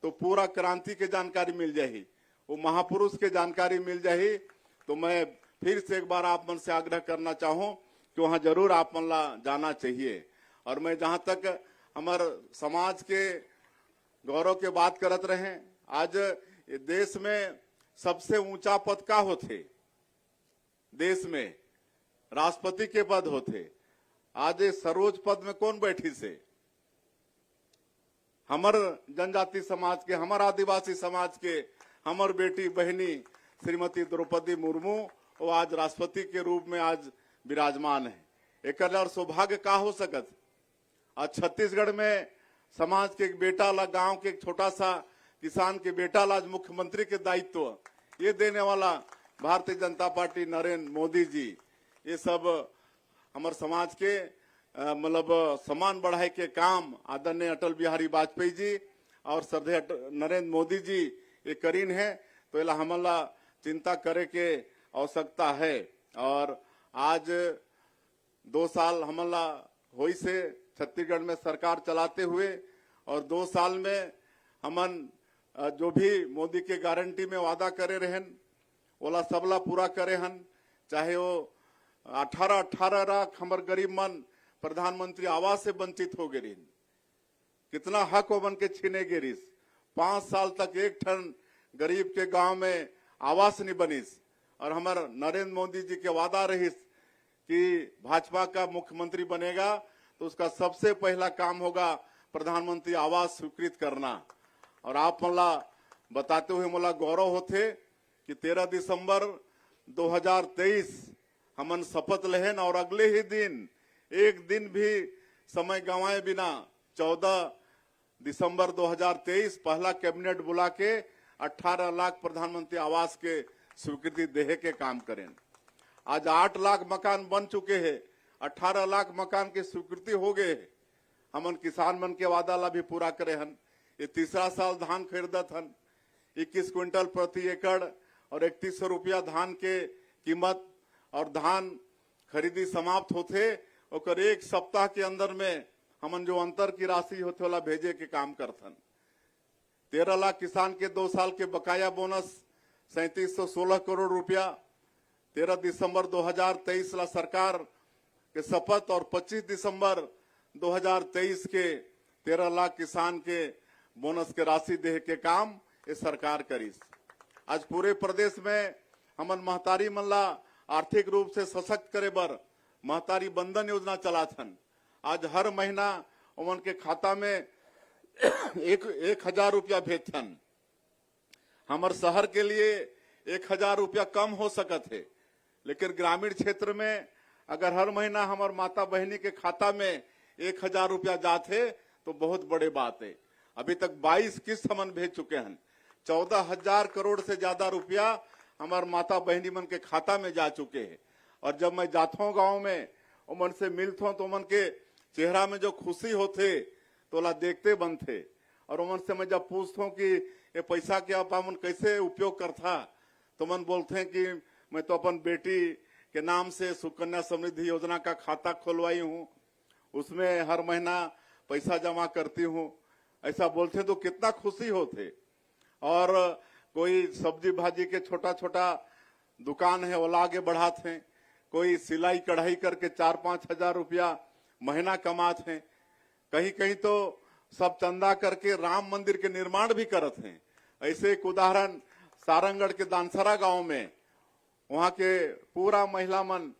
तो पूरा क्रांति के जानकारी मिल जाही, वो महापुरुष के जानकारी मिल जाही। तो मैं फिर से एक बार आप मन से आग्रह करना चाहूं कि वहां जरूर आप मन ला जाना चाहिए। और मैं जहां तक हमारे समाज के गौरव के बात करत रहे, आज देश में सबसे ऊंचा पद का होते, देश में राष्ट्रपति के पद होते। आज सर्वोच्च पद में कौन बैठी से? हमार जनजाति समाज के, हमार आदिवासी समाज के, हमार बेटी बहनी श्रीमती द्रौपदी मुर्मू वो आज राष्ट्रपति के रूप में आज विराजमान है। एक और सौभाग्य का हो सकत। आज छत्तीसगढ़ में समाज के एक बेटा ला, गांव के एक छोटा सा किसान के बेटा ला आज मुख्यमंत्री के दायित्व ये देने वाला भारतीय जनता पार्टी नरेंद्र मोदी जी, ये सब हमारे समाज के मतलब सम्मान बढ़ाए के काम आदरणीय अटल बिहारी वाजपेयी जी और श्रद्धेय नरेंद्र मोदी जी ये करीन है। तो ये हमला चिंता करे के आवश्यकता है। और आज 2 साल हमला होई से छत्तीसगढ़ में सरकार चलाते हुए, और 2 साल में हमन जो भी मोदी के गारंटी में वादा करे रहन ओला सबला पूरा करे हन। चाहे वो 18 लाख हमारे गरीब मन प्रधानमंत्री आवास से वंचित हो गए, कितना हक बन के छीने गिरिस। 5 साल तक एक ठन गरीब के गांव में आवास नहीं बनिस। और हमारे नरेंद्र मोदी जी के वादा रहिस कि भाजपा का मुख्यमंत्री बनेगा तो उसका सबसे पहला काम होगा प्रधानमंत्री आवास स्वीकृत करना। और आप मला बताते हुए मला गौरव होते कि 13 दिसंबर 2023 हमन शपथ लेहन और अगले ही दिन एक दिन भी समय गंवाए बिना 14 दिसंबर 2023 पहला कैबिनेट बुला के 18 लाख प्रधानमंत्री आवास के स्वीकृति देहे के काम करें। आज 8 लाख मकान बन चुके हैं, 18 लाख मकान की स्वीकृति हो गए। हमन किसान मन के वादा ला भी पूरा करे हन। ये तीसरा साल धान खरीदत हन, 21 क्विंटल प्रति एकड़ और 3100 रुपया धान के कीमत। और धान खरीदी समाप्त होते और एक सप्ताह के अंदर में हमन जो अंतर की राशि होते वाला भेजे के काम करथन। 13 लाख किसान के 2 साल के बकाया बोनस 3716 करोड़ रुपया 13 दिसंबर 2023 ला सरकार के शपथ और 25 दिसंबर 2023 के 13 लाख किसान के बोनस के राशि दे के काम ये सरकार करीस। आज पूरे प्रदेश में हमन महतारी मन ला आर्थिक रूप से सशक्त करे बर महतारी बंधन योजना चलाथन। आज हर महीना उमन के खाता में 1000 रुपया भेजथन। हमारे शहर के लिए 1000 रुपया कम हो सकत है, लेकिन ग्रामीण क्षेत्र में अगर हर महीना हमारे माता बहनी के खाता में 1000 रुपया जाते तो बहुत बड़े बात है। अभी तक 22 किस्त हमन भेज चुके हैं। 14,000 करोड़ से ज्यादा रुपया हमारे माता बहनी मन के खाता में जा चुके हैं। और जब मैं जाता हूँ गाँव में उमन से मिलता हूँ तो उमन के चेहरा में जो खुशी होते तो ला देखते बनते। और उमन से मैं जब पूछता हूँ कि ये पैसा के आप मन कैसे उपयोग करता तो मन बोलते हैं कि मैं तो अपन बेटी के नाम से सुकन्या समृद्धि योजना का खाता खोलवाई हूँ, उसमें हर महीना पैसा जमा करती हूँ। ऐसा बोलते तो कितना खुशी होते। और कोई सब्जी भाजी के छोटा छोटा दुकान है वो आगे बढ़ाते हैं। कोई सिलाई कढ़ाई करके 4-5 हजार रुपया महीना कमाते हैं। कहीं कहीं तो सब चंदा करके राम मंदिर के निर्माण भी करते हैं। ऐसे एक उदाहरण सारंगगढ़ के दानसरा गांव में वहां के पूरा महिला मन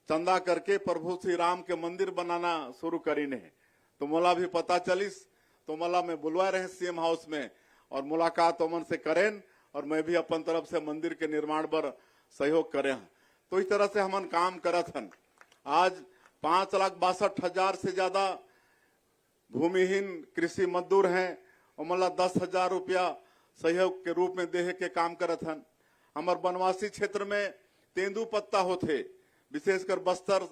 चंदा करके प्रभु श्री राम के मंदिर बनाना शुरू करीने है। तो मोला भी पता चलिस तो मला मैं बुलवा रहे सीएम हाउस में और मुलाकात ओमन से करें और मैं भी अपन तरफ से मंदिर के निर्माण पर सहयोग करें। तो इस तरह से हमन काम करत हन। आज 5,62,000 से ज्यादा भूमिहीन कृषि मजदूर हैं। उमला 10,000 रुपया सहयोग के रूप में देहे के काम करत हन। हमार बनवासी क्षेत्र में तेंदू पत्ता होते, विशेषकर बस्तर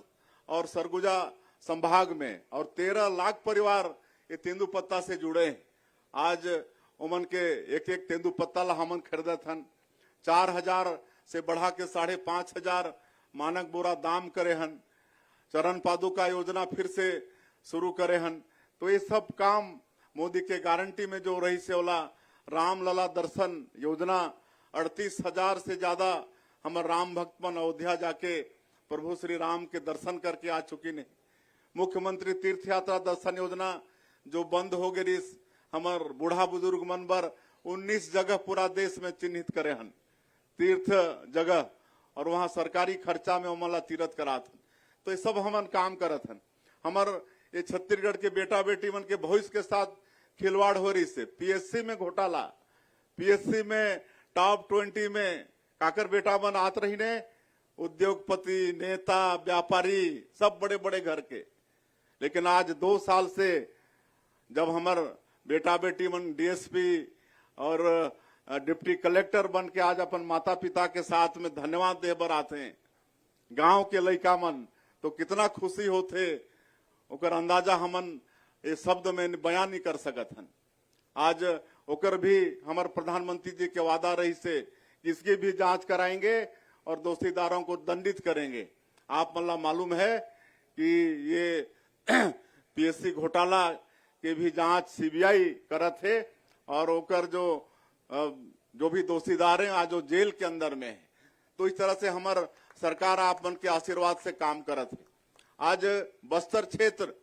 और सरगुजा संभाग में, और 13 लाख परिवार ये तेंदू पत्ता से जुड़े हैं। आज उमन के एक एक तेंदू पत्ता ला हमन खरीदत हन। 4,000 से बढ़ा के 5,500 मानक बोरा दाम करे हन। चरण पादुका योजना फिर से शुरू करे हन। तो ये सब काम मोदी के गारंटी में जो रही से ओला राम लला दर्शन योजना 38,000 से ज्यादा हमारे राम भक्त मन अयोध्या जाके प्रभु श्री राम के दर्शन करके आ चुकी ने। मुख्यमंत्री तीर्थ यात्रा दर्शन योजना जो बंद हो गई, हमार बूढ़ा बुजुर्ग मन बर 19 जगह पूरा देश में चिन्हित करे हन तीर्थ जगह, और वहां सरकारी खर्चा में उमला तीर्थ करात हन। तो ये सब हमन काम करत हन। हमार ये छत्तीसगढ़ के बेटा बेटी मन के भविष्य के साथ खिलवाड़ हो रही से। पीएससी में घोटाला, पीएससी में टॉप 20 में काकर बेटा मन आत रही ने, उद्योगपति, नेता, व्यापारी, सब बड़े बड़े घर के। लेकिन आज 2 साल से जब हमार बेटा बेटी मन डीएसपी और डिप्टी कलेक्टर बन के आज अपन माता पिता के साथ में धन्यवाद दे बर आते हैं गांव के लड़का मन, तो कितना खुशी होते ओकर अंदाजा हमन ये शब्द में बयान नहीं कर सकत हन। आज ओकर भी हमारे प्रधानमंत्री जी के वादा रही से इसकी भी जांच कराएंगे और दोषीदारों को दंडित करेंगे। आप मतलब मालूम है कि ये पीएससी घोटाला के भी जांच सीबीआई करत है और ओकर जो भी दोषीदार हैं आज जो जेल के अंदर में है। तो इस तरह से हमार सरकार आप मन के आशीर्वाद से काम करत है। आज बस्तर क्षेत्र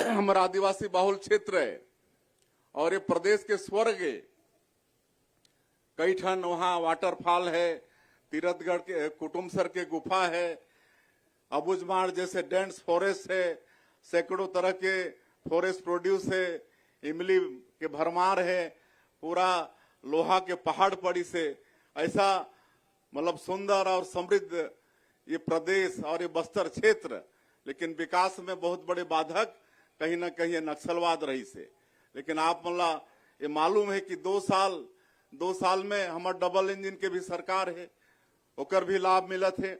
हमारा आदिवासी बहुल क्षेत्र है। और ये प्रदेश के स्वर्ग है। कई ठन वहां वाटरफॉल है, तीरथगढ़ के कुटुमसर के गुफा है, अबुझमाड़ जैसे डेंस फॉरेस्ट है, सैकड़ों तरह के फॉरेस्ट प्रोड्यूस है, इमली के भरमार है, पूरा लोहा के पहाड़ पड़ी से ऐसा मतलब सुंदर और समृद्ध ये प्रदेश और ये बस्तर क्षेत्र, लेकिन विकास में बहुत बड़े बाधक कहीं ना कहीं ये नक्सलवाद रही से। लेकिन आप मला ये मालूम है कि 2 साल में हमार डबल इंजन के भी सरकार है, ओकर भी लाभ मिलत है।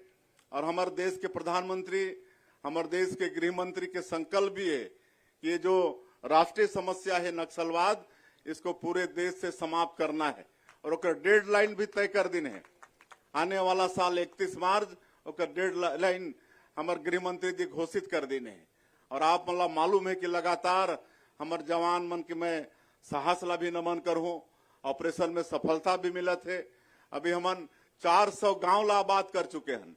और हमारे देश के प्रधानमंत्री, हमारे देश के गृह मंत्री के संकल्प भी है कि ये जो राष्ट्रीय समस्या है नक्सलवाद, इसको पूरे देश से समाप्त करना है। और ओकर डेडलाइन भी तय कर दिन है, आने वाला साल 31 मार्च ओकर डेडलाइन हमारे गृह मंत्री जी घोषित कर देने हैं। और आप मतलब मालूम है कि लगातार हमारे जवान मन के मैं साहस ला भी नमन करूं, ऑपरेशन में सफलता भी मिलत है। अभी हमन 400 गांव ला आबाद कर चुके हैं।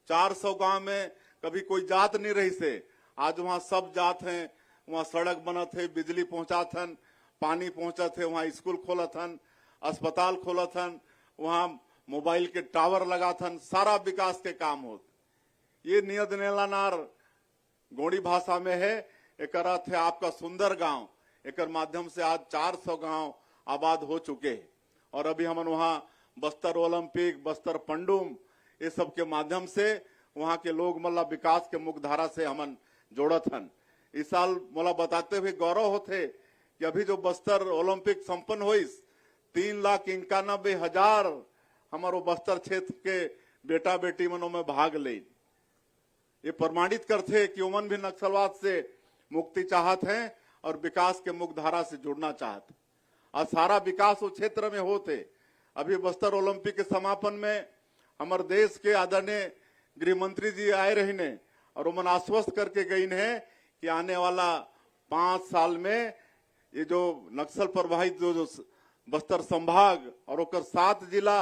400 गांव में कभी कोई जात नहीं रही से, आज वहाँ सब जात हैं। वहाँ सड़क बनत है, बिजली पहुंचात हन, पानी पहुंचत है, वहाँ स्कूल खोलत हन, अस्पताल खोलत हन, वहाँ मोबाइल के टावर लगात हन, सारा विकास के काम होत। ये नियत नेलानार गोंडी भाषा में है, एक अर्थ है आपका सुंदर गांव। एक माध्यम से आज 400 गांव आबाद हो चुके हैं। और अभी हम वहाँ बस्तर ओलंपिक, बस्तर पंडुम, ये सब के माध्यम से वहाँ के लोग मतलब विकास के मुख्य धारा से हमन जोड़त हन। इस साल मोला बताते हुए गौरव होते कि अभी जो बस्तर ओलंपिक संपन्न हुई, 3,91,000 हमारो बस्तर क्षेत्र के बेटा बेटी मनों में भाग ले। ये प्रमाणित करते कि उमन भी नक्सलवाद से मुक्ति चाहत हैं और विकास के मुख्य धारा से जुड़ना चाहते। और सारा विकास उस क्षेत्र में होते। अभी बस्तर ओलंपिक के समापन में हमारे देश के आदरणीय गृह मंत्री जी आए रही ने और उमन आश्वस्त करके गई है कि आने वाला 5 साल में ये जो नक्सल प्रभावित जो बस्तर संभाग और ओकर 7 जिला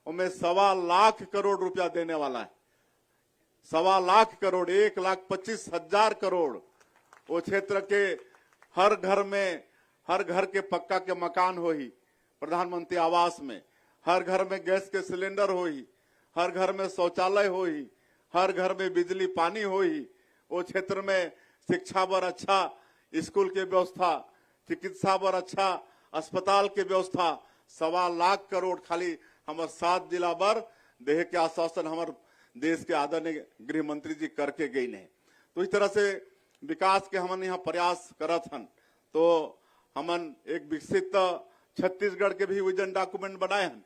उनमें 1.25 लाख करोड़ रुपया देने वाला है। 1.25 लाख करोड़, 1,25,000 करोड़ वो क्षेत्र के हर घर में, हर घर के पक्का के मकान हो ही, प्रधानमंत्री आवास में हर घर में गैस के सिलेंडर हो ही, हर घर में शौचालय हो ही, हर घर में बिजली पानी हो ही, वो क्षेत्र में शिक्षा पर अच्छा स्कूल के व्यवस्था, चिकित्सा पर अच्छा अस्पताल के व्यवस्था, 1.25 लाख करोड़ खाली हमारे 7 जिला पर देह के आश्वासन हमारे देश के आदरणीय गृह मंत्री जी करके गई ने। तो इस तरह से विकास के हमन यहाँ प्रयास करत हन। तो हमन एक विकसित छत्तीसगढ़ के भी विजन डॉक्यूमेंट बनाए हैं।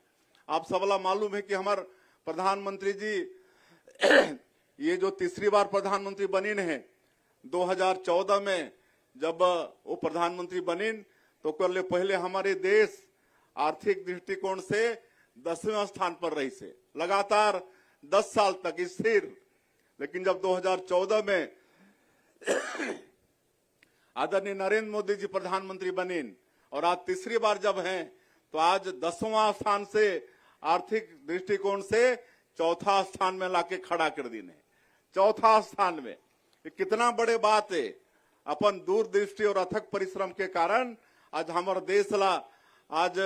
आप सबला मालूम है कि हमारे प्रधानमंत्री जी ये जो तीसरी बार प्रधानमंत्री बनिन है, 2014 में जब वो प्रधानमंत्री बनिन तो कर ले पहले हमारे देश आर्थिक दृष्टिकोण से 10वें स्थान पर रही से, लगातार 10 साल तक स्थिर। लेकिन जब 2014 में आदरणीय नरेंद्र मोदी जी प्रधानमंत्री बनिन और आज तीसरी बार जब हैं तो आज 10वां स्थान से आर्थिक दृष्टिकोण से 4था स्थान में लाके खड़ा कर दीने। 4था स्थान में ये कितना बड़े बात है। अपन दूरदृष्टि और अथक परिश्रम के कारण आज हमारे देश ला आज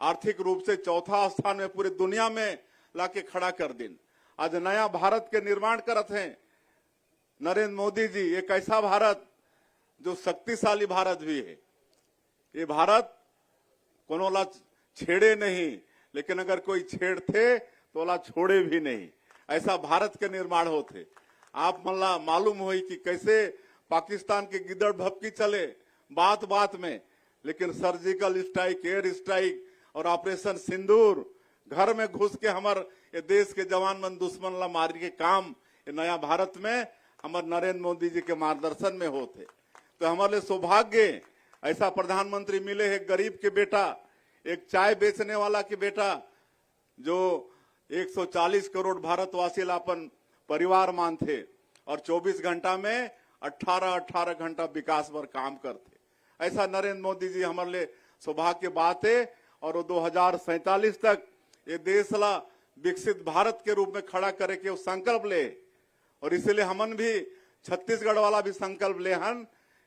आर्थिक रूप से 4था स्थान में पूरी दुनिया में लाके खड़ा कर दिन। आज नया भारत के निर्माण करत हैं नरेंद्र मोदी जी। एक ऐसा भारत जो शक्तिशाली भारत भी है। ये भारत कोनो ला छेड़े नहीं, लेकिन अगर कोई छेड़ते तो ला छोड़े भी नहीं, ऐसा भारत के निर्माण होते। आप मल्ला मालूम हुई कि कैसे पाकिस्तान के गिदड़ भपकी चले बात बात में, लेकिन सर्जिकल स्ट्राइक, एयर स्ट्राइक और ऑपरेशन सिंदूर, घर में घुस के हमारे ये देश के जवान मन दुश्मन ला मारी के काम ये नया भारत में हमारे नरेंद्र मोदी जी के मार्गदर्शन में होते। तो हमारे सौभाग्य ऐसा प्रधानमंत्री मिले है, गरीब के बेटा, एक चाय बेचने वाला के बेटा जो 140 करोड़ भारतवासी अपन परिवार मानते और 24 घंटा में 18 घंटा विकास पर काम करते। ऐसा नरेंद्र मोदी जी हमारे लिए सौभाग्य की बात है। और 2047 तक ये देश ला विकसित भारत के रूप में खड़ा करे के संकल्प ले। और इसलिए हमन भी छत्तीसगढ़ वाला भी संकल्प ले हन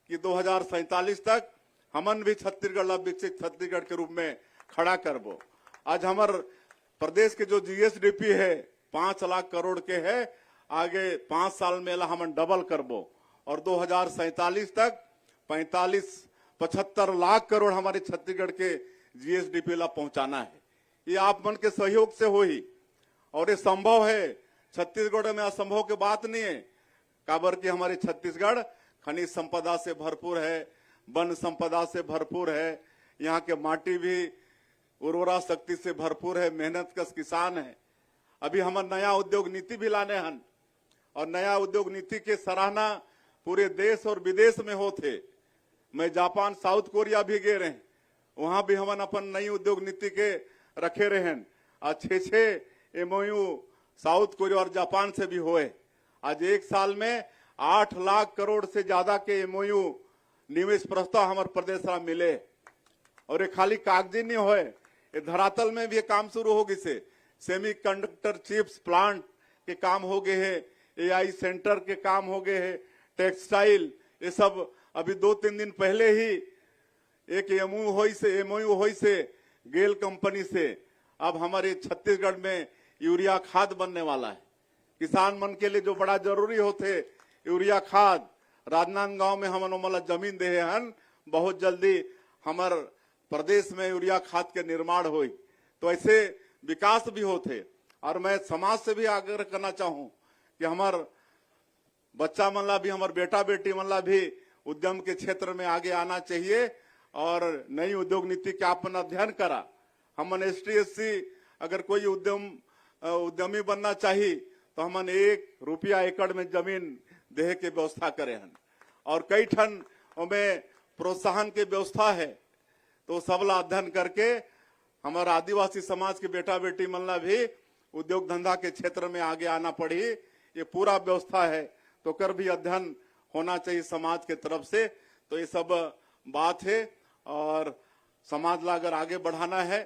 कि 2047 तक हमन भी छत्तीसगढ़ ला विकसित छत्तीसगढ़ के रूप में खड़ा करबो। आज हमार प्रदेश के जो जीएसडीपी है 5 लाख करोड़ के है, आगे 5 साल में ला हमन डबल करबो और 2047 तक 75 लाख करोड़ हमारे छत्तीसगढ़ के जीएसडीपी ला पहुंचाना है। ये आप मन के सहयोग से हो ही, और ये संभव है। छत्तीसगढ़ में असंभव की बात नहीं है, काबर कि हमारे छत्तीसगढ़ खनिज संपदा से भरपूर है, वन संपदा से भरपूर है, यहाँ के माटी भी उर्वरा शक्ति से भरपूर है, मेहनत कश किसान है। अभी हम नया उद्योग नीति भी लाने हन, और नया उद्योग नीति के सराहना पूरे देश और विदेश में होते। मैं जापान साउथ कोरिया भी गए रहे, वहां भी हमन अपन नई उद्योग नीति के रखे रहे। आज 6 एमओयू साउथ कोरिया और जापान से भी हुए। आज एक साल में 8 लाख करोड़ से ज्यादा के एमओयू निवेश प्रस्ताव हमारे प्रदेश में मिले, और ये खाली कागजी नहीं होए, ये धरातल में भी ये काम शुरू होगी से। सेमीकंडक्टर चिप्स प्लांट के काम हो गए हैं, एआई सेंटर के काम हो गए हैं, टेक्सटाइल, ये सब अभी 2-3 दिन पहले ही एक एमओयू होई से गेल कंपनी से अब हमारे छत्तीसगढ़ में यूरिया खाद बनने वाला है। किसान मन के लिए जो बड़ा जरूरी होते यूरिया खाद, राजनांदगांव में हमन ओमला जमीन दे हन, बहुत जल्दी हमार प्रदेश में यूरिया खाद के निर्माण होई। तो ऐसे विकास भी होते। और मैं समाज से भी आग्रह करना चाहूं कि हमार बच्चा मन ला भी, हमार बेटा बेटी मन ला भी उद्यम के क्षेत्र में आगे आना चाहिए, और नई उद्योग नीति के आपन अध्ययन करा। हमन ST/SC अगर कोई उद्यमी बनना चाहिए तो हमन 1 रुपया एकड़ में जमीन देहे के व्यवस्था करे हन, और कई ठन में प्रोत्साहन के व्यवस्था है। तो सबला अध्ययन करके हमारा आदिवासी समाज के बेटा बेटी मन ला भी उद्योग धंधा के क्षेत्र में आगे आना पड़ी। ये पूरा व्यवस्था है, तो कर भी अध्ययन होना चाहिए समाज के तरफ से। तो ये सब बात है, और समाज ला अगर आगे बढ़ाना है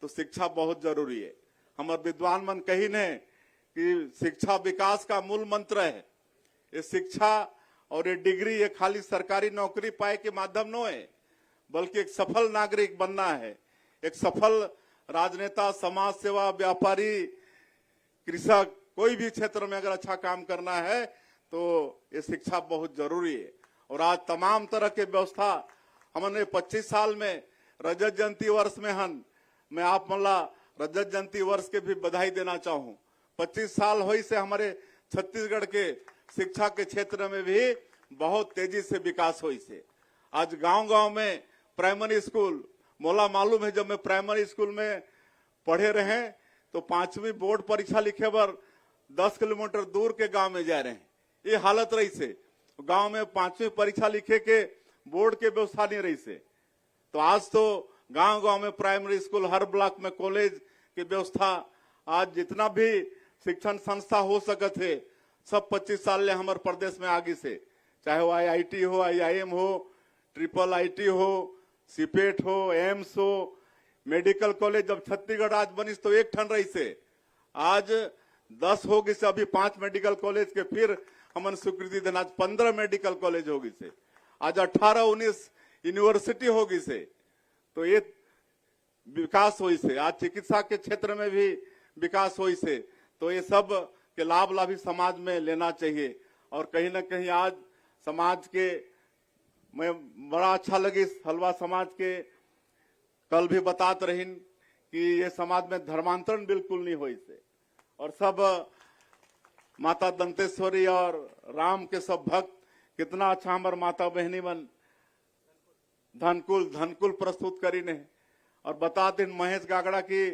तो शिक्षा बहुत जरूरी है। हमारे विद्वान मन कही ने कि शिक्षा विकास का मूल मंत्र है। ये शिक्षा और ये डिग्री ये खाली सरकारी नौकरी पाए के माध्यम न है, बल्कि एक सफल नागरिक बनना है, एक सफल राजनेता, समाज सेवा, व्यापारी, कृषक, कोई भी क्षेत्र में अगर अच्छा काम करना है तो ये शिक्षा बहुत जरूरी है। और आज तमाम तरह के व्यवस्था हमने 25 साल में रजत जयंती वर्ष में हन, मैं आप मला रजत जयंती वर्ष के भी बधाई देना चाहूं। 25 साल हुई से हमारे छत्तीसगढ़ के शिक्षा के क्षेत्र में भी बहुत तेजी से विकास हुई से। आज गांव-गांव में प्राइमरी स्कूल, मोला मालूम है जब मैं प्राइमरी स्कूल में पढ़े रहे तो 5वीं बोर्ड परीक्षा लिखे बर 10 किलोमीटर दूर के गांव में जा रहे हैं। ये हालत रही से गांव में 5वीं परीक्षा लिखे के बोर्ड के व्यवस्था नहीं रही से। तो आज तो गांव-गांव में प्राइमरी स्कूल, हर ब्लॉक में कॉलेज की व्यवस्था, आज जितना भी शिक्षण संस्था हो सकत है सब 25 साल ले हमारे प्रदेश में आगे से, चाहे वो IIT हो, IIM हो, IIIT हो, सीपेट हो, एम्स हो, मेडिकल कॉलेज। जब छत्तीसगढ़ आज बनिस तो 1 ठन रही से, आज 10 हो गई से, अभी 5 मेडिकल कॉलेज के फिर हमन स्वीकृति देना, आज 15 मेडिकल कॉलेज हो गई से, आज 18-19 यूनिवर्सिटी हो गई से। तो ये विकास हुई से, आज चिकित्सा के क्षेत्र में भी विकास हुई से। तो ये सब के लाभ भी समाज में लेना चाहिए। और कहीं ना कहीं आज समाज के, मैं बड़ा अच्छा लगी हलवा समाज के, कल भी बताते रहीन कि ये समाज में धर्मांतरण बिल्कुल नहीं हुई से, और सब माता दंतेश्वरी और राम के सब भक्त, कितना अच्छा हमारे माता बहनी मन धनकुल प्रस्तुत करी ने। और बता दिन महेश गागड़ा की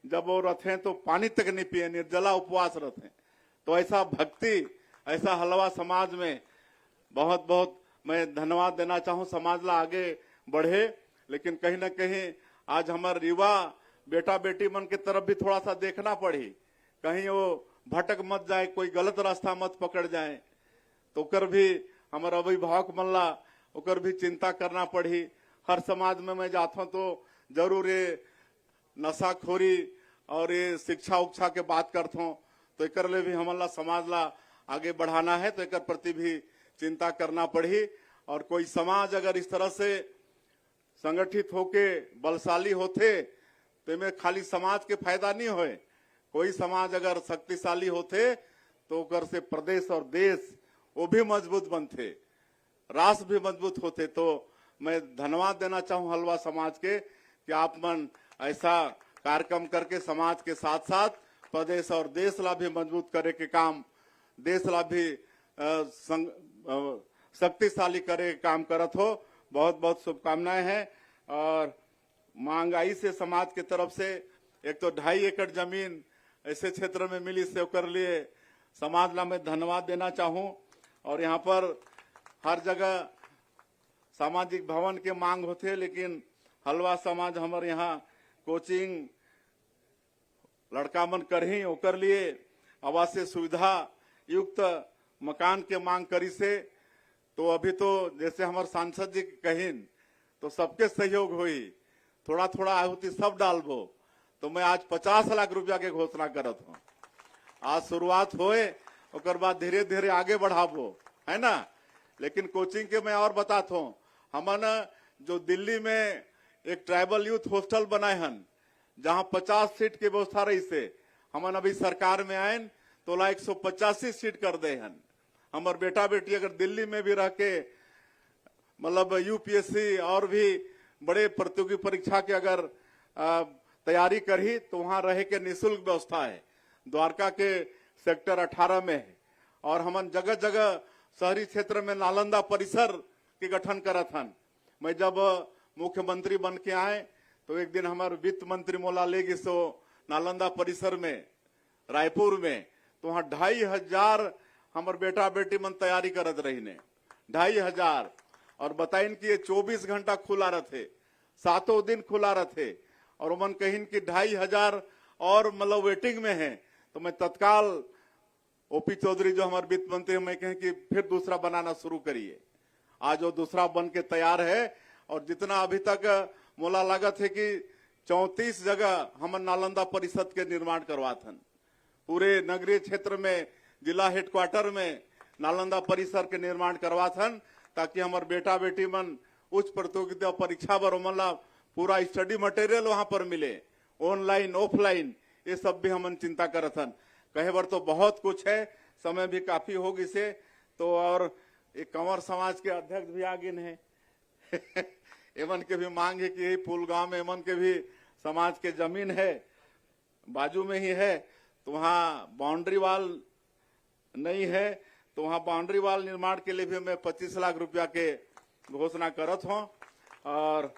जब वो रहते तो पानी तक नहीं पिए, निर्जला उपवास रहते। तो ऐसा भक्ति, ऐसा हलवा समाज में बहुत बहुत मैं धन्यवाद देना चाहूं। समाज ला आगे बढ़े, लेकिन कहीं ना कहीं आज हमारे युवा बेटा बेटी मन के तरफ भी थोड़ा सा देखना पड़ी, कहीं वो भटक मत जाए, कोई गलत रास्ता मत पकड़ जाए। तो कर भी हमारे अभिभावक मन ला ओकर भी चिंता करना पड़ी। हर समाज में मैं जाता हूं तो जरूर ये नशाखोरी और ये शिक्षा उक्षा के बात करता हूं, तो एक ले भी हमला समाज ला आगे बढ़ाना है, तो एक प्रति भी चिंता करना पड़ी। और कोई समाज अगर इस तरह से संगठित होके बलशाली होते तो में खाली समाज के फायदा नहीं होए। कोई समाज अगर शक्तिशाली होते तो ओकर से प्रदेश और देश वो भी मजबूत बनते, राष्ट्र भी मजबूत होते। तो मैं धन्यवाद देना चाहूं हलवा समाज के कि आप मन ऐसा कार्यक्रम करके समाज के साथ साथ प्रदेश और देश ला भी मजबूत करे के काम, देश ला भी शक्तिशाली करे के काम करत हो। बहुत बहुत शुभकामनाएं हैं। और महंगाई से समाज के तरफ से एक तो 2.5 एकड़ जमीन ऐसे क्षेत्र में मिली से कर लिए समाज ला मैं धन्यवाद देना चाहूं। और यहाँ पर हर जगह सामाजिक भवन के मांग होते, लेकिन हलवा समाज हमारे यहाँ कोचिंग लड़का मन करही ओकर लिए आवासीय सुविधा युक्त मकान के मांग करी से। तो अभी तो जैसे हमारे सांसद जी कहिन तो सबके सहयोग हुई, थोड़ा थोड़ा आहुति सब डालबो। तो मैं आज 50 लाख रुपया के घोषणा करत हूँ। आज शुरुआत होए ओकर बाद धीरे धीरे आगे बढ़ाबो, है ना। लेकिन कोचिंग के मैं और बताता हूँ, हमन जो दिल्ली में एक ट्राइबल यूथ हॉस्टल बनाए हन जहां 50 सीट की व्यवस्था रही से, हमन अभी सरकार में आए तो ला 185 सीट कर दे हन। हमार बेटा बेटी अगर दिल्ली में भी रह के मतलब यूपीएससी और भी बड़े प्रतियोगी परीक्षा के अगर तैयारी करी तो वहां रहे के निःशुल्क व्यवस्था है। द्वारका के सेक्टर 18 में है। और हमन जगह जगह शहरी क्षेत्र में नालंदा परिसर के गठन करत हन। मैं जब मुख्यमंत्री बन के आए तो एक दिन हमारे वित्त मंत्री मोला ले गए सो नालंदा परिसर में रायपुर में, तो वहां 2500 हमारे बेटा बेटी मन तैयारी करत रही ने, 2500। और बताइन कि ये 24 घंटा खुला रहते, 7 दिन खुला रहते। और मन कहिन कि 2500 और मतलब वेटिंग में है। तो मैं तत्काल ओपी चौधरी जो हमारे वित्त मंत्री मैं कहें कि फिर दूसरा बनाना शुरू करिए। आज वो दूसरा बन के तैयार है। और जितना अभी तक मोला लागत है कि 34 जगह हम नालंदा परिषद के निर्माण करवाथन। पूरे नगरीय क्षेत्र में जिला हेडक्वार्टर में नालंदा परिसर के निर्माण करवाथन, ताकि हमारे बेटा बेटी मन उच्च प्रतियोगिता परीक्षा बर मतलब पूरा स्टडी मटेरियल वहां पर मिले, ऑनलाइन ऑफलाइन ये सब भी हमन चिंता करथन। कहे बर तो बहुत कुछ है, समय भी काफी होगी से। तो और एक कंवर समाज के अध्यक्ष भी आगे हैं एमन के भी मांग है कि यही फूलगांव में एमन के भी समाज के जमीन है, बाजू में ही है। तो वहाँ बाउंड्री वाल नहीं है, तो वहाँ बाउंड्री वाल निर्माण के लिए भी मैं 25 लाख रुपया के घोषणा करत हूँ। और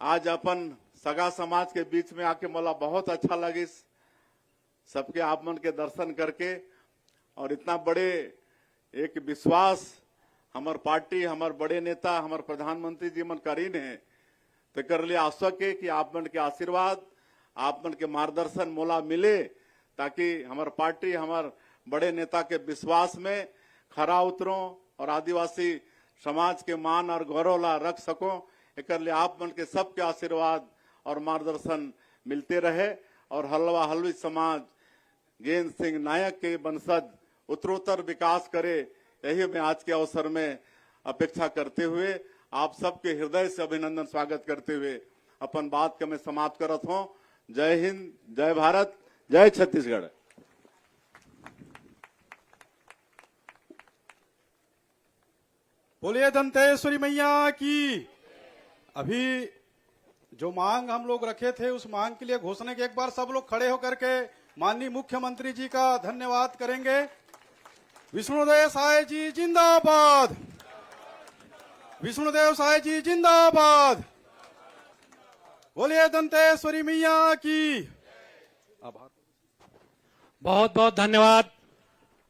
आज अपन सगा समाज के बीच में आके मला बहुत अच्छा लगी सबके आप मन के दर्शन करके। और इतना बड़े एक विश्वास हमार पार्टी, हमार बड़े नेता, हमार प्रधानमंत्री जी मन करीन है, तो कर लिए आवश्यक है कि आप मन के आशीर्वाद, आप मन के मार्गदर्शन मोला मिले, ताकि हमार पार्टी, हमार बड़े नेता के विश्वास में खरा उतरो और आदिवासी समाज के मान और गौरव ला रख सको। एक लिए आप मन के सबके आशीर्वाद और मार्गदर्शन मिलते रहे। और हलवा हलवी समाज गेंद सिंह नायक के वंशज उत्तरोत्तर विकास करे, यही मैं आज के अवसर में अपेक्षा करते हुए आप सबके हृदय से अभिनंदन स्वागत करते हुए अपन बात का मैं समाप्त करत हूँ। जय हिंद, जय भारत, जय छत्तीसगढ़। बोलिए दंतेश्वरी मैया की। अभी जो मांग हम लोग रखे थे उस मांग के लिए घोषणा के एक बार सब लोग खड़े होकर के माननीय मुख्यमंत्री जी का धन्यवाद करेंगे। विष्णुदेव साय जी जिंदाबाद, विष्णुदेव साय जी जिंदाबाद। बोलिए दंतेश्वरी मैया की। आभार। बहुत बहुत धन्यवाद।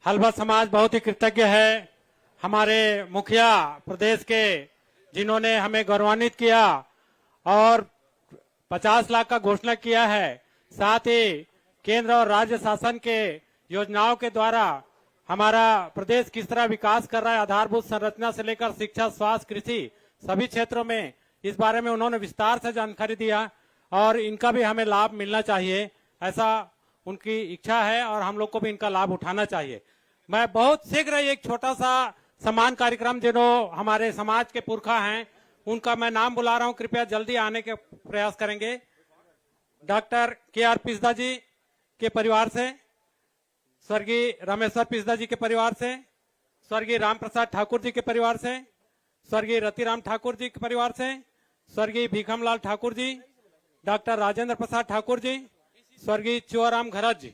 हलवा समाज बहुत ही कृतज्ञ है हमारे मुखिया प्रदेश के, जिन्होंने हमें गौरवान्वित किया और 50 लाख का घोषणा किया है। साथ ही केंद्र और राज्य शासन के योजनाओं के द्वारा हमारा प्रदेश किस तरह विकास कर रहा है, आधारभूत संरचना से लेकर शिक्षा, स्वास्थ्य, कृषि सभी क्षेत्रों में, इस बारे में उन्होंने विस्तार से जानकारी दिया। और इनका भी हमें लाभ मिलना चाहिए, ऐसा उनकी इच्छा है और हम लोग को भी इनका लाभ उठाना चाहिए। मैं बहुत शीघ्र एक छोटा सा सम्मान कार्यक्रम जिन्हों हमारे समाज के पुरखा हैं उनका मैं नाम बुला रहा हूं, कृपया जल्दी आने के प्रयास करेंगे। डॉक्टर KR पिस्दा जी के परिवार से, स्वर्गीय रामेश्वर पिस्दा जी के परिवार से, स्वर्गीय राम प्रसाद ठाकुर जी के परिवार से, स्वर्गीय रतिराम ठाकुर जी के परिवार से, स्वर्गीय भीखमलाल ठाकुर जी, डॉक्टर राजेंद्र प्रसाद ठाकुर जी, स्वर्गीय चुआराम घरत जी,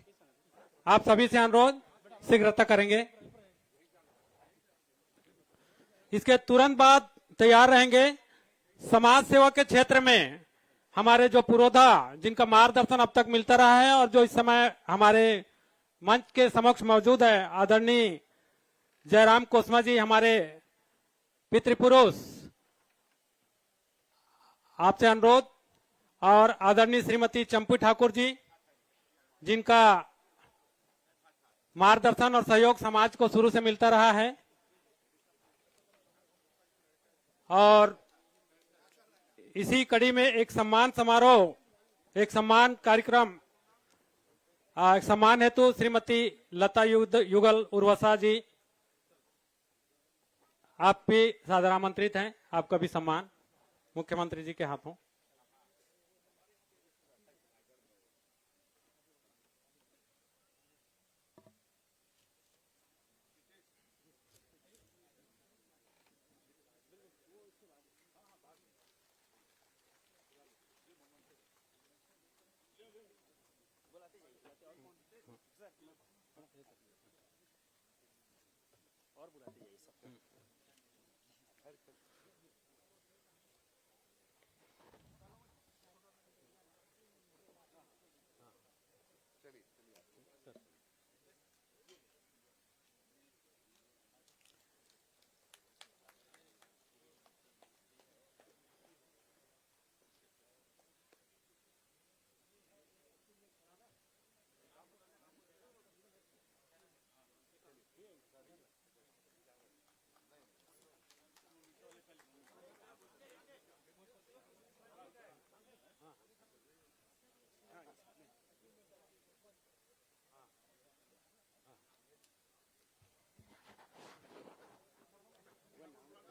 आप सभी से अनुरोध शीघ्रता करेंगे। इसके तुरंत बाद तैयार रहेंगे समाज सेवा के क्षेत्र में हमारे जो पुरोधा, जिनका मार्गदर्शन अब तक मिलता रहा है और जो इस समय हमारे मंच के समक्ष मौजूद है, आदरणीय जयराम कोस्मा जी, हमारे पितृपुरुष, आपसे अनुरोध, और आदरणीय श्रीमती चंपू ठाकुर जी, जिनका मार्गदर्शन और सहयोग समाज को शुरू से मिलता रहा है। और इसी कड़ी में एक सम्मान समारोह, एक सम्मान कार्यक्रम, सम्मान हेतु श्रीमती लता युगल उर्वसा जी, आप भी सादर आमंत्रित हैं। आपका भी सम्मान मुख्यमंत्री जी के हाथों।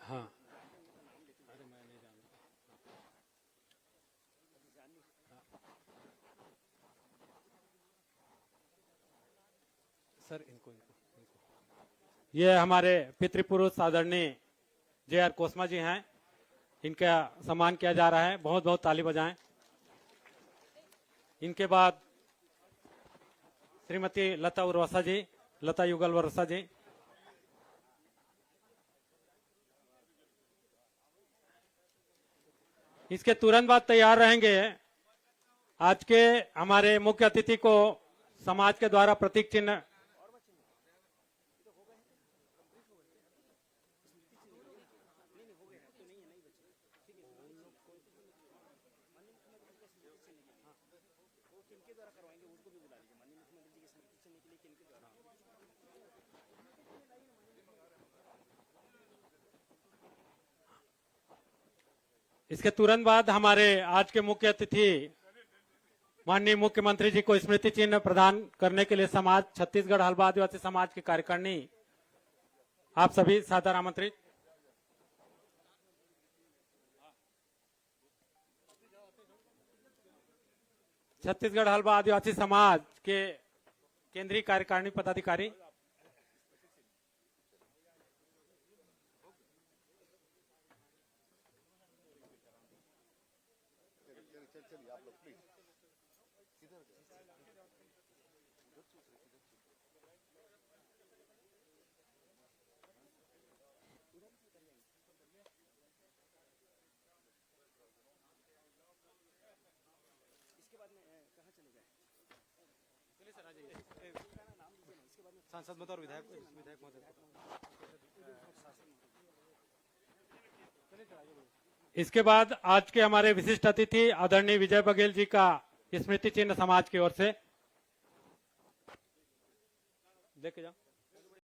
हाँ, सर इनको ये हमारे पितृपुरुष आदरणीय JR कोस्मा जी हैं, इनका सम्मान किया जा रहा है। बहुत बहुत ताली बजाएं। इनके बाद श्रीमती लता उर्वसा जी, लता युगल उर्वसा जी, इसके तुरंत बाद तैयार रहेंगे आज के हमारे मुख्य अतिथि को समाज के द्वारा प्रतीक चिन्ह इसके तुरंत बाद हमारे आज के मुख्य अतिथि माननीय मुख्यमंत्री जी को स्मृति चिन्ह प्रदान करने के लिए समाज छत्तीसगढ़ हल्बा आदिवासी समाज की कार्यकारिणी, आप सभी सादर आमंत्रित। छत्तीसगढ़ हल्बा आदिवासी समाज के केंद्रीय कार्यकारिणी पदाधिकारी, सांसद महोदय और विधायक महोदय। इसके बाद आज के हमारे विशिष्ट अतिथि आदरणीय विजय बघेल जी का स्मृति चिन्ह समाज की ओर से लेके जाओ।